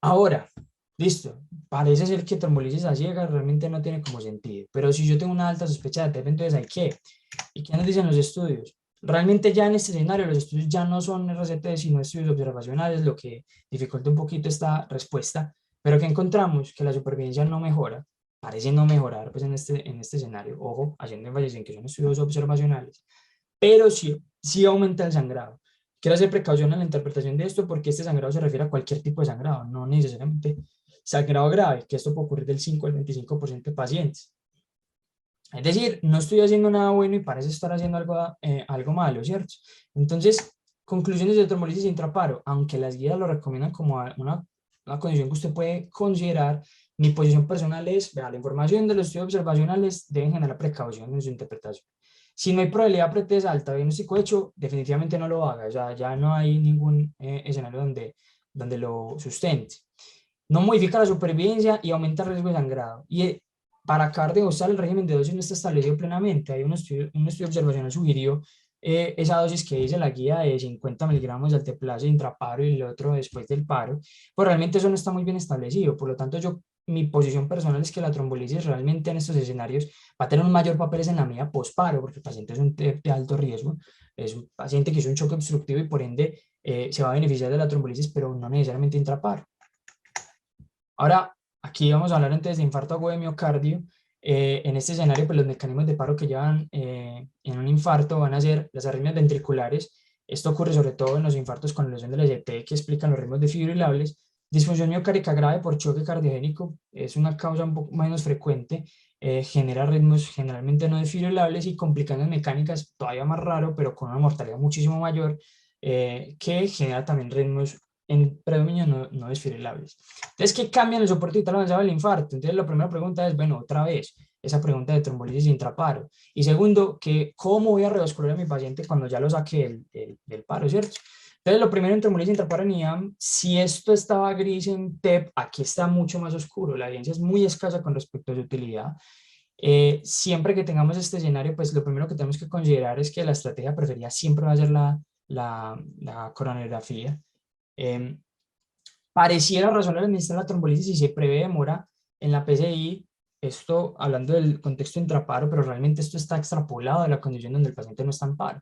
Ahora, listo, parece ser que trombolisis a ciegas realmente no tiene como sentido, pero si yo tengo una alta sospecha de TEP, entonces ¿hay qué? ¿Y qué nos dicen los estudios? Realmente ya en este escenario los estudios ya no son RCT, sino estudios observacionales, lo que dificulta un poquito esta respuesta, pero ¿qué encontramos? Que la supervivencia no mejora, parece no mejorar pues en este escenario, ojo, haciendo énfasis en que son estudios observacionales, pero sí aumenta el sangrado. Quiero hacer precaución en la interpretación de esto porque este sangrado se refiere a cualquier tipo de sangrado, no necesariamente sangrado grave, que esto puede ocurrir del 5 al 25% de pacientes. Es decir, no estoy haciendo nada bueno y parece estar haciendo algo malo, ¿cierto? Entonces, conclusiones de trombolisis intraparo, aunque las guías lo recomiendan como una condición que usted puede considerar, mi posición personal es, vea, la información de los estudios observacionales deben generar precaución en su interpretación. Si no hay probabilidad pretesa alta de diagnóstico hecho, definitivamente no lo haga, o sea, ya no hay ningún escenario donde lo sustente. No modifica la supervivencia y aumenta el riesgo de sangrado. Y para acabar de usar el régimen de dosis no está establecido plenamente. Hay un estudio observacional sugirió esa dosis que dice la guía de 50 miligramos de alteplase intraparo y el otro después del paro, pues realmente eso no está muy bien establecido. Por lo tanto, mi posición personal es que la trombolisis realmente en estos escenarios va a tener un mayor papel en la medida posparo, porque el paciente es un de alto riesgo, es un paciente que hizo un choque obstructivo y por ende se va a beneficiar de la trombolisis, pero no necesariamente intraparo. Ahora, aquí vamos a hablar antes de infarto agudo de miocardio. En este escenario, pues los mecanismos de paro que llevan en un infarto van a ser las arritmias ventriculares. Esto ocurre sobre todo en los infartos con lesión del ST que explican los ritmos desfibrilables. Disfunción miocárdica grave por choque cardiogénico es una causa un poco menos frecuente. Genera ritmos generalmente no desfibrilables y complicaciones mecánicas todavía más raro, pero con una mortalidad muchísimo mayor, que genera también ritmos en predominio no desfibrilables. Entonces, ¿qué cambia en el soporte vital avanzado del infarto? Entonces, la primera pregunta es, bueno, otra vez, esa pregunta de trombolisis intraparo. Y segundo, ¿cómo voy a revascularizar a mi paciente cuando ya lo saque del paro, ¿cierto? Entonces, lo primero en trombolisis intraparo en IAM, si esto estaba gris en TEP, aquí está mucho más oscuro. La evidencia es muy escasa con respecto a su utilidad. Siempre que tengamos este escenario, pues lo primero que tenemos que considerar es que la estrategia preferida siempre va a ser la coronariografía. Pareciera razonable administrar la trombolisis si se prevé demora en la PCI, esto hablando del contexto intraparo, pero realmente esto está extrapolado de la condición donde el paciente no está en paro.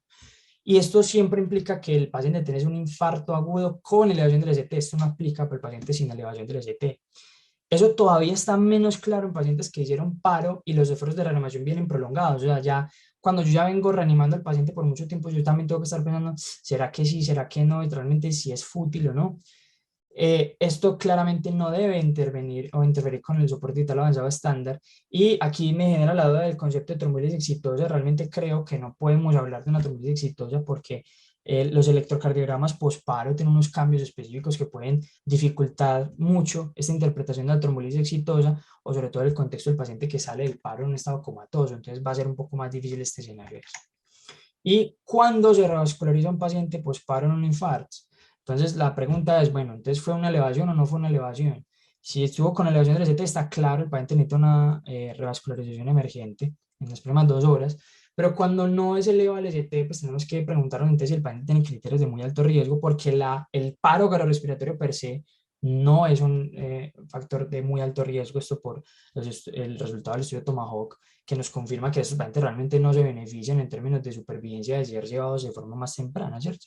Y esto siempre implica que el paciente tiene un infarto agudo con elevación del ST. Esto no aplica para el paciente sin elevación del ST. Eso todavía está menos claro en pacientes que hicieron paro y los esfuerzos de reanimación vienen prolongados. O sea, ya cuando yo ya vengo reanimando al paciente por mucho tiempo, yo también tengo que estar pensando, ¿será que sí, será que no? Y realmente si es fútil o no. Esto claramente no debe intervenir o interferir con el soporte vital avanzado estándar. Y aquí me genera la duda del concepto de trombolisis exitosa. Realmente creo que no podemos hablar de una trombolisis exitosa porque los electrocardiogramas posparo tienen unos cambios específicos que pueden dificultar mucho esta interpretación de la trombolisis exitosa, o sobre todo el contexto del paciente que sale del paro en un estado comatoso. Entonces va a ser un poco más difícil este escenario. ¿Y cuándo se revasculariza un paciente posparo en un infarto? Entonces la pregunta es, bueno, entonces ¿fue una elevación o no fue una elevación? Si estuvo con elevación del ST, está claro, el paciente necesita una revascularización emergente en las primeras 2 horas, pero cuando no es elevado el ST, pues tenemos que preguntarnos entonces si el paciente tiene criterios de muy alto riesgo, porque el paro cardiorrespiratorio per se no es un factor de muy alto riesgo, esto por el resultado del estudio Tomahawk, que nos confirma que estos pacientes realmente no se benefician en términos de supervivencia de ser llevados de forma más temprana, ¿cierto?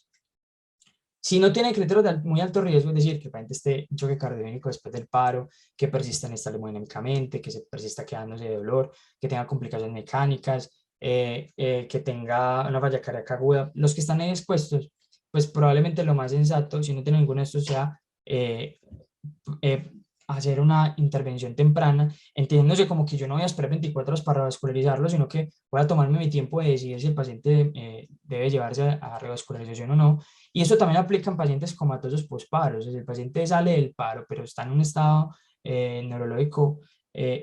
Si no tiene criterios de muy alto riesgo, es decir, que el paciente esté en choque cardiogénico después del paro, que persista en estar hemodinámicamente, que se persista quedándose de dolor, que tenga complicaciones mecánicas, que tenga una falla cardíaca aguda, los que están expuestos, pues probablemente lo más sensato, si no tiene ninguno de estos, sea eh, eh, hacer una intervención temprana, entendiéndose como que yo no voy a esperar 24 horas para revascularizarlo, sino que voy a tomarme mi tiempo de decidir si el paciente debe llevarse a revascularización o no. Y eso también aplica en pacientes comatosos postparo. Si el paciente sale del paro, pero está en un estado neurológico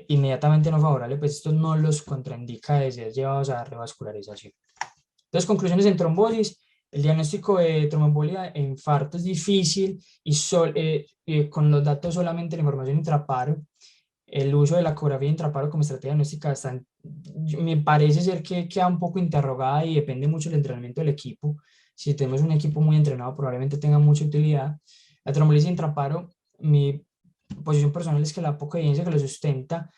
inmediatamente no favorable, pues esto no los contraindica de ser llevados a revascularización. Entonces, conclusiones en trombosis. El diagnóstico de tromboembolia e infarto es difícil y con los datos solamente la información intraparo. El uso de la ecografía intraparo como estrategia diagnóstica me parece ser que queda un poco interrogada y depende mucho del entrenamiento del equipo. Si tenemos un equipo muy entrenado, probablemente tenga mucha utilidad. La trombolisis intraparo, mi posición personal es que la poca evidencia que lo sustenta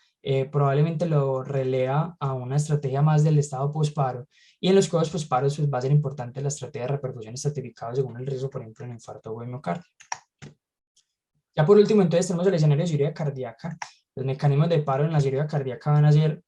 probablemente lo relea a una estrategia más del estado posparo. Y en los cuadros posparos pues, va a ser importante la estrategia de repercusión estratificada según el riesgo, por ejemplo, en infarto o miocardio. Ya por último, entonces tenemos el escenario de cirugía cardíaca. Los mecanismos de paro en la cirugía cardíaca van a ser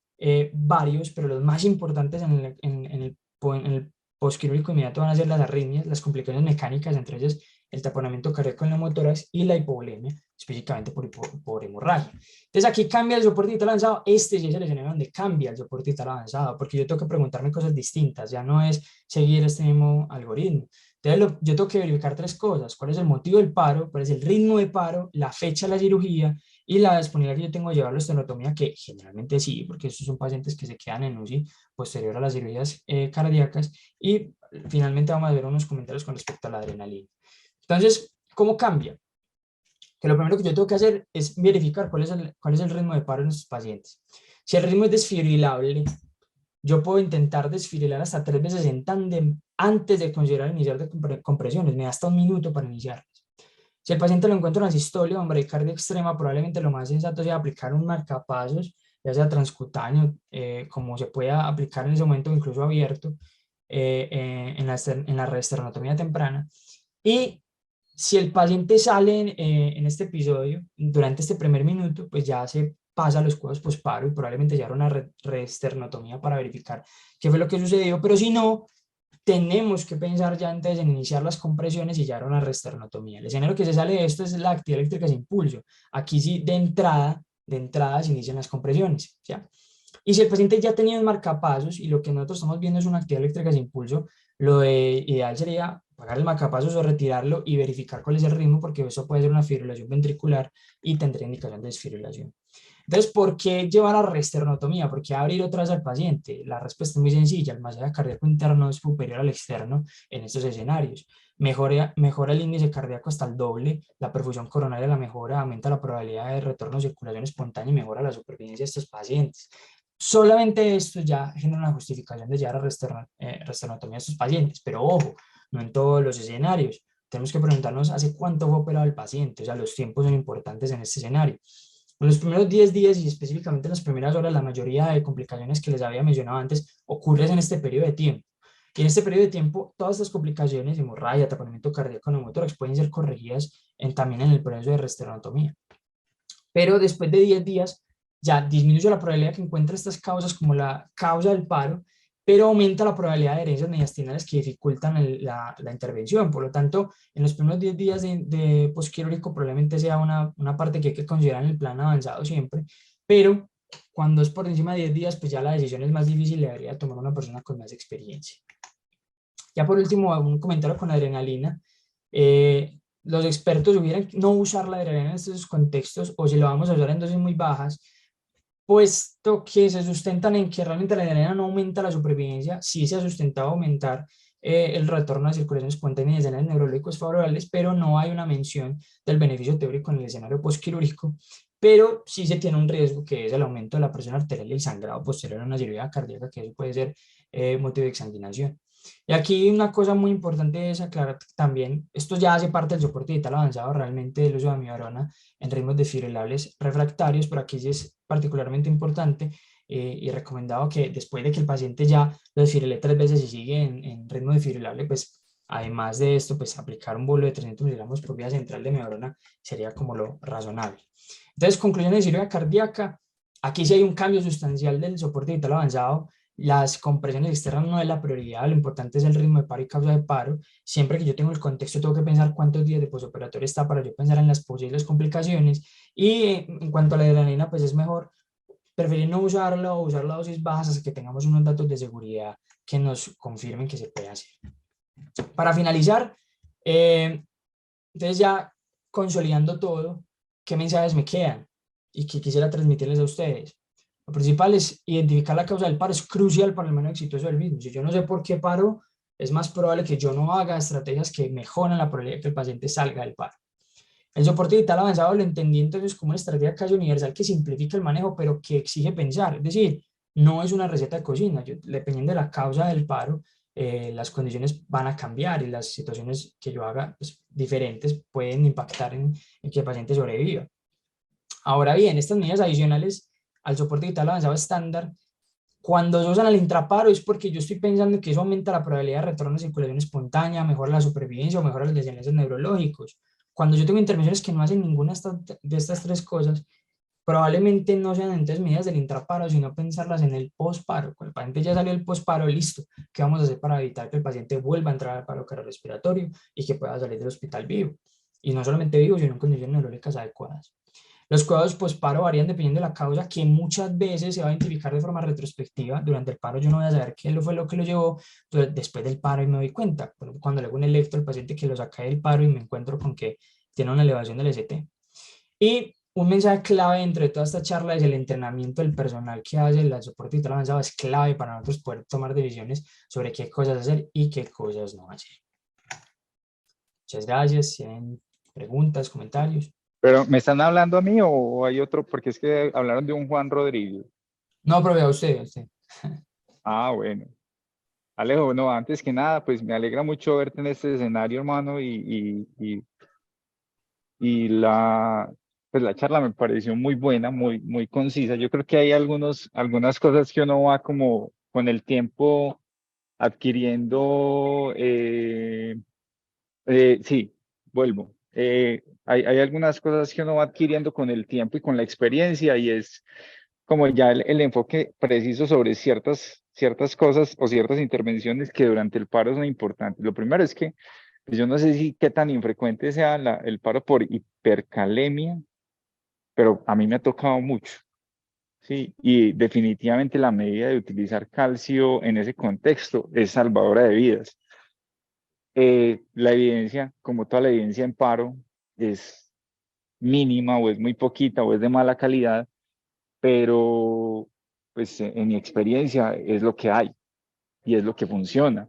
varios, pero los más importantes en el postquirúrgico inmediato van a ser las arritmias, las complicaciones mecánicas, entre ellas el taponamiento cardíaco en neumotórax y la hipovolemia, específicamente por hemorragia. Entonces aquí cambia el soporte vital avanzado. Este sí es el escenario donde cambia el soporte vital avanzado, porque yo tengo que preguntarme cosas distintas, ya no es seguir este mismo algoritmo. Entonces, yo tengo que verificar tres cosas: cuál es el motivo del paro, cuál es el ritmo de paro, la fecha de la cirugía y la disponibilidad que yo tengo de llevarlo a estenotomía, que generalmente sí, porque estos son pacientes que se quedan en UCI posterior a las cirugías cardíacas. Y finalmente vamos a ver unos comentarios con respecto a la adrenalina. Entonces, ¿cómo cambia? Que lo primero que yo tengo que hacer es verificar cuál es el ritmo de paro en estos pacientes. Si el ritmo es desfibrilable, yo puedo intentar desfibrilar hasta 3 veces en tándem antes de considerar iniciar de compresiones. Me da hasta un minuto para iniciarlas. Si el paciente lo encuentra en asistolia o en bradicardia extrema, probablemente lo más sensato sea aplicar un marcapasos, ya sea transcutáneo, como se pueda aplicar en ese momento, incluso abierto, en la reesternotomía temprana. Y si el paciente sale en este episodio, durante este primer minuto, pues ya se pasa a los cuadros posparo y probablemente ya era una reesternotomía para verificar qué fue lo que sucedió, pero si no, tenemos que pensar ya antes en iniciar las compresiones y ya era una reesternotomía. El escenario que se sale de esto es la actividad eléctrica sin impulso. Aquí sí, de entrada se inician las compresiones, ¿ya? Y si el paciente ya tenía un marcapasos y lo que nosotros estamos viendo es una actividad eléctrica sin impulso, lo ideal sería apagar el marcapasos o retirarlo y verificar cuál es el ritmo, porque eso puede ser una fibrilación ventricular y tendría indicación de desfibrilación. Entonces, ¿por qué llevar a reesternotomía? ¿Por qué abrir otra vez al paciente? La respuesta es muy sencilla: el masaje cardíaco interno es superior al externo en estos escenarios. Mejora el índice cardíaco hasta el doble, la perfusión coronaria la mejora, aumenta la probabilidad de retorno a circulación espontánea y mejora la supervivencia de estos pacientes. Solamente esto ya genera una justificación de llevar a reesternotomía a estos pacientes, pero ojo, no en todos los escenarios. Tenemos que preguntarnos hace cuánto fue operado el paciente, o sea, los tiempos son importantes en este escenario. En los primeros 10 días y específicamente en las primeras horas, la mayoría de complicaciones que les había mencionado antes ocurren en este periodo de tiempo. Y en este periodo de tiempo, todas estas complicaciones, hemorragia, taponamiento cardíaco, neumotórax, pueden ser corregidas también en el proceso de reesternotomía. Pero después de 10 días, ya disminuye la probabilidad que encuentre estas causas como la causa del paro, pero aumenta la probabilidad de herencias mediastinales que dificultan la intervención. Por lo tanto, en los primeros 10 días de postquirúrgico probablemente sea una parte que hay que considerar en el plan avanzado siempre, pero cuando es por encima de 10 días, pues ya la decisión es más difícil y debería tomar una persona con más experiencia. Ya por último, un comentario con adrenalina. Los expertos sugieren no usar la adrenalina en estos contextos, o si lo vamos a usar en dosis muy bajas, puesto que se sustentan en que realmente la adrenalina no aumenta la supervivencia. Sí se ha sustentado aumentar el retorno a circulación espontánea y escenarios neurológicos favorables, pero no hay una mención del beneficio teórico en el escenario postquirúrgico. Pero sí se tiene un riesgo, que es el aumento de la presión arterial y el sangrado posterior a una cirugía cardíaca, que eso puede ser motivo de exsanguinación. Y aquí una cosa muy importante es aclarar también: esto ya hace parte del soporte vital avanzado realmente del uso de amibarona en ritmos desfibrilables refractarios, pero aquí sí es particularmente importante y recomendado que después de que el paciente ya lo desfibrile 3 veces y sigue en ritmo desfibrilable, pues además de esto, pues aplicar un bolo de 300 miligramos por vía central de amibarona sería como lo razonable. Entonces, conclusiones de cirugía cardíaca: aquí sí hay un cambio sustancial del soporte vital avanzado las compresiones externas no es la prioridad, lo importante es el ritmo de paro y causa de paro. Siempre que yo tengo el contexto, tengo que pensar cuántos días de posoperatorio está para yo pensar en las posibles complicaciones. Y en cuanto a la adrenalina, pues es mejor preferir no usarla o usar la dosis bajas hasta que tengamos unos datos de seguridad que nos confirmen que se puede hacer. Para finalizar, entonces ya consolidando todo, ¿qué mensajes me quedan y que quisiera transmitirles a ustedes? Lo principal es identificar la causa del paro, es crucial para el manejo exitoso del mismo. Si yo no sé por qué paro, es más probable que yo no haga estrategias que mejoran la probabilidad de que el paciente salga del paro. El soporte digital avanzado lo entendí entonces como una estrategia casi universal que simplifica el manejo, pero que exige pensar. Es decir, no es una receta de cocina. Dependiendo de la causa del paro, las condiciones van a cambiar y las situaciones que yo haga pues, diferentes pueden impactar en que el paciente sobreviva. Ahora bien, estas medidas adicionales al soporte digital avanzado estándar, cuando se usan al intraparo es porque yo estoy pensando que eso aumenta la probabilidad de retorno a circulación espontánea, mejora la supervivencia o mejora los desenlaces neurológicos. Cuando yo tengo intervenciones que no hacen ninguna de estas tres cosas, probablemente no sean entonces medidas del intraparo, sino pensarlas en el posparo. Cuando el paciente ya salió del posparo, listo. ¿Qué vamos a hacer para evitar que el paciente vuelva a entrar al paro cardiorrespiratorio y que pueda salir del hospital vivo? Y no solamente vivo, sino en condiciones neurológicas adecuadas. Los cuidados posparo varían dependiendo de la causa, que muchas veces se va a identificar de forma retrospectiva. Durante el paro yo no voy a saber qué fue lo que lo llevó, entonces después del paro y me doy cuenta. Cuando le hago un electro al paciente que lo saca del paro y me encuentro con que tiene una elevación del ST. Y un mensaje clave dentro de toda esta charla es el entrenamiento del personal que hace el soporte vital avanzado. Es clave para nosotros poder tomar decisiones sobre qué cosas hacer y qué cosas no hacer. Muchas gracias. Si tienen preguntas, comentarios. Pero, ¿me están hablando a mí o hay otro? Porque es que hablaron de un Juan Rodríguez. No, pero a usted, a usted. Ah, bueno. Alejo, no, antes que nada, pues me alegra mucho verte en este escenario, hermano, y pues la charla me pareció muy buena, muy concisa. Yo creo que hay algunas cosas que uno va como con el tiempo adquiriendo, sí, vuelvo. Hay algunas cosas que uno va adquiriendo con el tiempo y con la experiencia y es como ya el enfoque preciso sobre ciertas cosas o ciertas intervenciones que durante el paro son importantes. Lo primero es que pues yo no sé si qué tan infrecuente sea el paro por hipercalemia, pero a mí me ha tocado mucho. Sí, y definitivamente la medida de utilizar calcio en ese contexto es salvadora de vidas. La evidencia, como toda la evidencia en paro, es mínima o es muy poquita o es de mala calidad, pero pues en mi experiencia es lo que hay y es lo que funciona.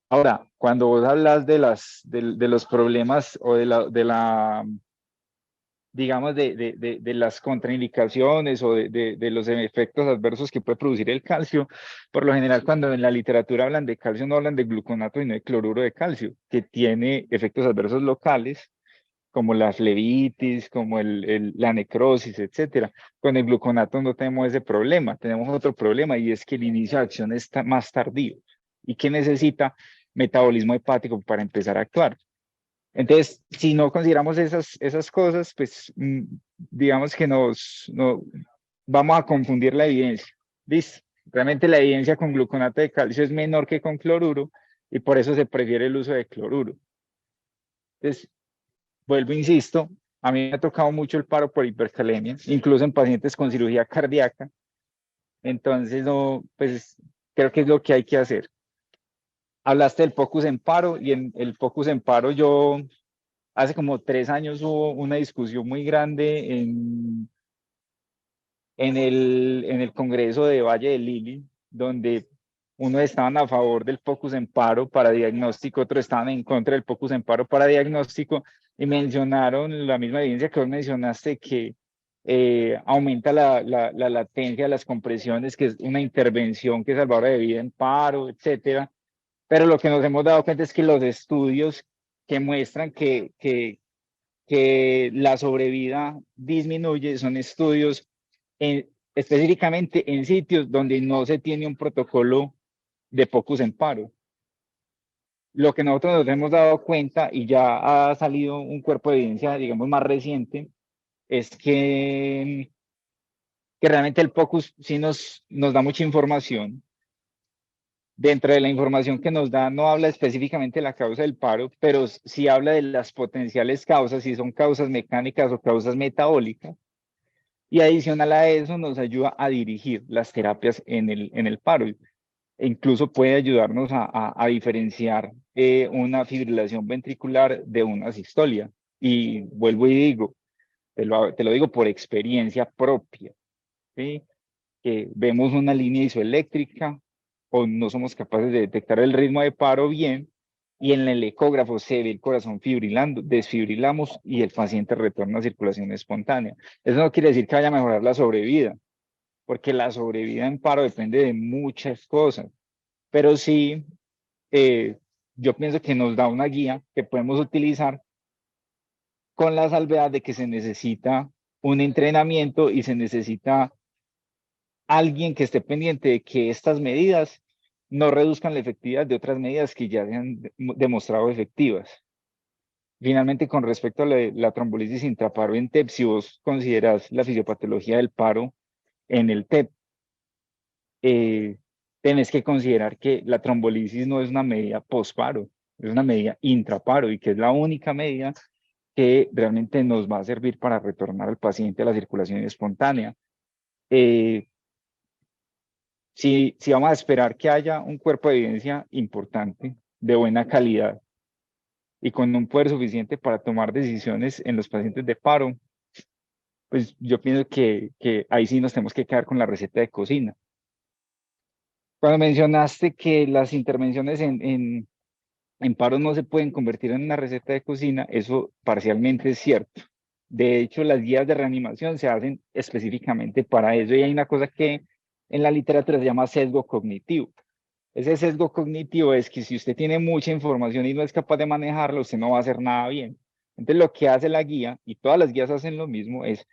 Ahora, cuando vos hablas de los problemas o digamos, de las contraindicaciones o de los efectos adversos que puede producir el calcio, por lo general cuando en la literatura hablan de calcio no hablan de gluconato sino de cloruro de calcio, que tiene efectos adversos locales como la flebitis, como la necrosis, etcétera. Con el gluconato no tenemos ese problema, tenemos otro problema y es que el inicio de acción está más tardío y que necesita metabolismo hepático para empezar a actuar. Entonces, si no consideramos esas cosas, pues digamos que no, vamos a confundir la evidencia. ¿Listo? Realmente la evidencia con gluconato de calcio es menor que con cloruro y por eso se prefiere el uso de cloruro. Entonces, vuelvo, insisto, a mí me ha tocado mucho el paro por hipercalemia, incluso en pacientes con cirugía cardíaca. Entonces, no, pues creo que es lo que hay que hacer. Hablaste del POCUS en paro y en el POCUS en paro yo hace como 3 años hubo una discusión muy grande en el Congreso de Valle del Lili, donde unos estaban a favor del POCUS en paro para diagnóstico, otros estaban en contra del POCUS en paro para diagnóstico, y mencionaron la misma evidencia que vos mencionaste, que aumenta la latencia de las compresiones, que es una intervención que salvadora de vida en paro, etcétera. Pero lo que nos hemos dado cuenta es que los estudios que muestran que la sobrevida disminuye son estudios específicamente en sitios donde no se tiene un protocolo de POCUS en paro. Lo que nosotros nos hemos dado cuenta, y ya ha salido un cuerpo de evidencia, digamos, más reciente, es que realmente el POCUS sí nos da mucha información, Dentro de la información que nos da, no habla específicamente de la causa del paro, pero sí habla de las potenciales causas, si son causas mecánicas o causas metabólicas. Y adicional a eso, nos ayuda a dirigir las terapias en el paro. E incluso puede ayudarnos a diferenciar una fibrilación ventricular de una sistolia. Y vuelvo y digo, te lo digo por experiencia propia, ¿sí? Que vemos una línea isoeléctrica o no somos capaces de detectar el ritmo de paro bien y en el ecógrafo se ve el corazón fibrilando, desfibrilamos y el paciente retorna a circulación espontánea. Eso no quiere decir que vaya a mejorar la sobrevida, porque la sobrevida en paro depende de muchas cosas, pero sí, eh, yo pienso que nos da una guía que podemos utilizar con la salvedad de que se necesita un entrenamiento y se necesita alguien que esté pendiente de que estas medidas no reduzcan la efectividad de otras medidas que ya se han demostrado efectivas. Finalmente, con respecto a la trombolisis intraparo en TEP, si vos consideras la fisiopatología del paro en el TEP, tenés que considerar que la trombolisis no es una medida posparo, es una medida intraparo y que es la única medida que realmente nos va a servir para retornar al paciente a la circulación espontánea. Eh, si vamos a esperar que haya un cuerpo de evidencia importante, de buena calidad y con un poder suficiente para tomar decisiones en los pacientes de paro, pues yo pienso que ahí sí nos tenemos que quedar con la receta de cocina. Cuando mencionaste que las intervenciones en paro no se pueden convertir en una receta de cocina, eso parcialmente es cierto. De hecho, las guías de reanimación se hacen específicamente para eso y hay una cosa que en la literatura se llama sesgo cognitivo. Ese sesgo cognitivo es que si usted tiene mucha información y no es capaz de manejarla, usted no va a hacer nada bien. Entonces, lo que hace la guía, y todas las guías hacen lo mismo, es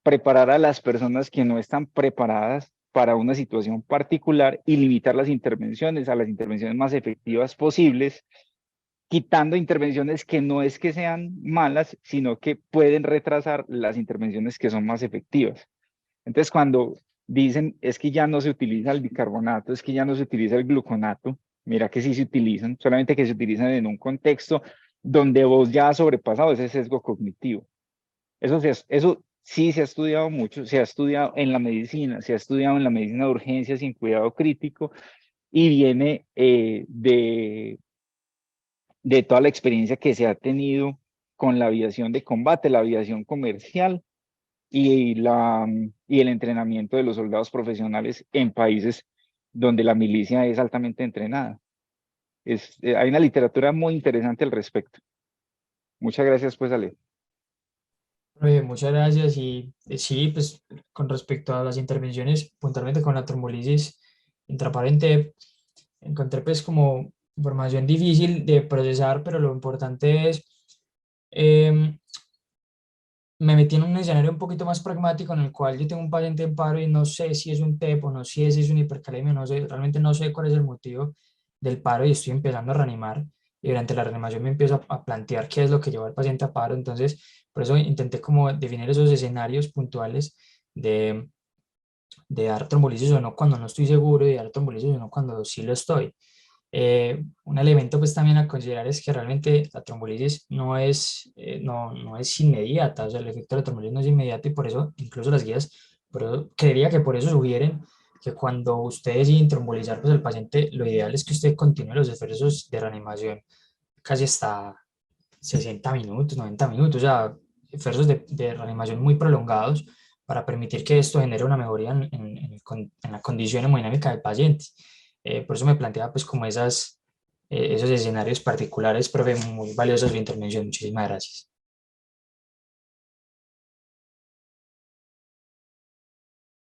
preparar a las personas que no están preparadas para una situación particular y limitar las intervenciones a las intervenciones más efectivas posibles, quitando intervenciones que no es que sean malas, sino que pueden retrasar las intervenciones que son más efectivas. Entonces, cuando dicen es que ya no se utiliza el bicarbonato, es que ya no se utiliza el gluconato, mira que sí se utilizan, solamente que se utilizan en un contexto donde vos ya has sobrepasado ese sesgo cognitivo. Eso sí se ha estudiado mucho, se ha estudiado en la medicina, se ha estudiado en la medicina de urgencias sin cuidado crítico y viene de toda la experiencia que se ha tenido con la aviación de combate, la aviación comercial y el entrenamiento de los soldados profesionales en países donde la milicia es altamente entrenada. Hay una literatura muy interesante al respecto. Muchas gracias, pues, Ale. Muchas gracias. Y sí, pues con respecto a las intervenciones, puntualmente con la trombolisis intraparente, encontré pues como información difícil de procesar, pero lo importante es, em, me metí en un escenario un poquito más pragmático en el cual yo tengo un paciente en paro y no sé si es un TEP o no sé si es una hipercalemia, no sé, realmente no sé cuál es el motivo del paro y estoy empezando a reanimar y durante la reanimación me empiezo a plantear qué es lo que lleva al paciente a paro, entonces por eso intenté como definir esos escenarios puntuales de, de dar trombolisis o no cuando no estoy seguro y dar trombolisis o no cuando sí lo estoy. Un elemento pues también a considerar es que realmente la trombolisis no es inmediata, o sea, el efecto de la trombolisis no es inmediato y por eso incluso las guías, creería que por eso sugieren que cuando usted decide trombolizar pues el paciente, lo ideal es que usted continúe los esfuerzos de reanimación casi hasta 60 minutos, 90 minutos, o sea, esfuerzos de reanimación muy prolongados para permitir que esto genere una mejoría en la condición hemodinámica del paciente. Por eso me planteaba pues como esos escenarios particulares, profe, muy valiosa su intervención. Muchísimas gracias.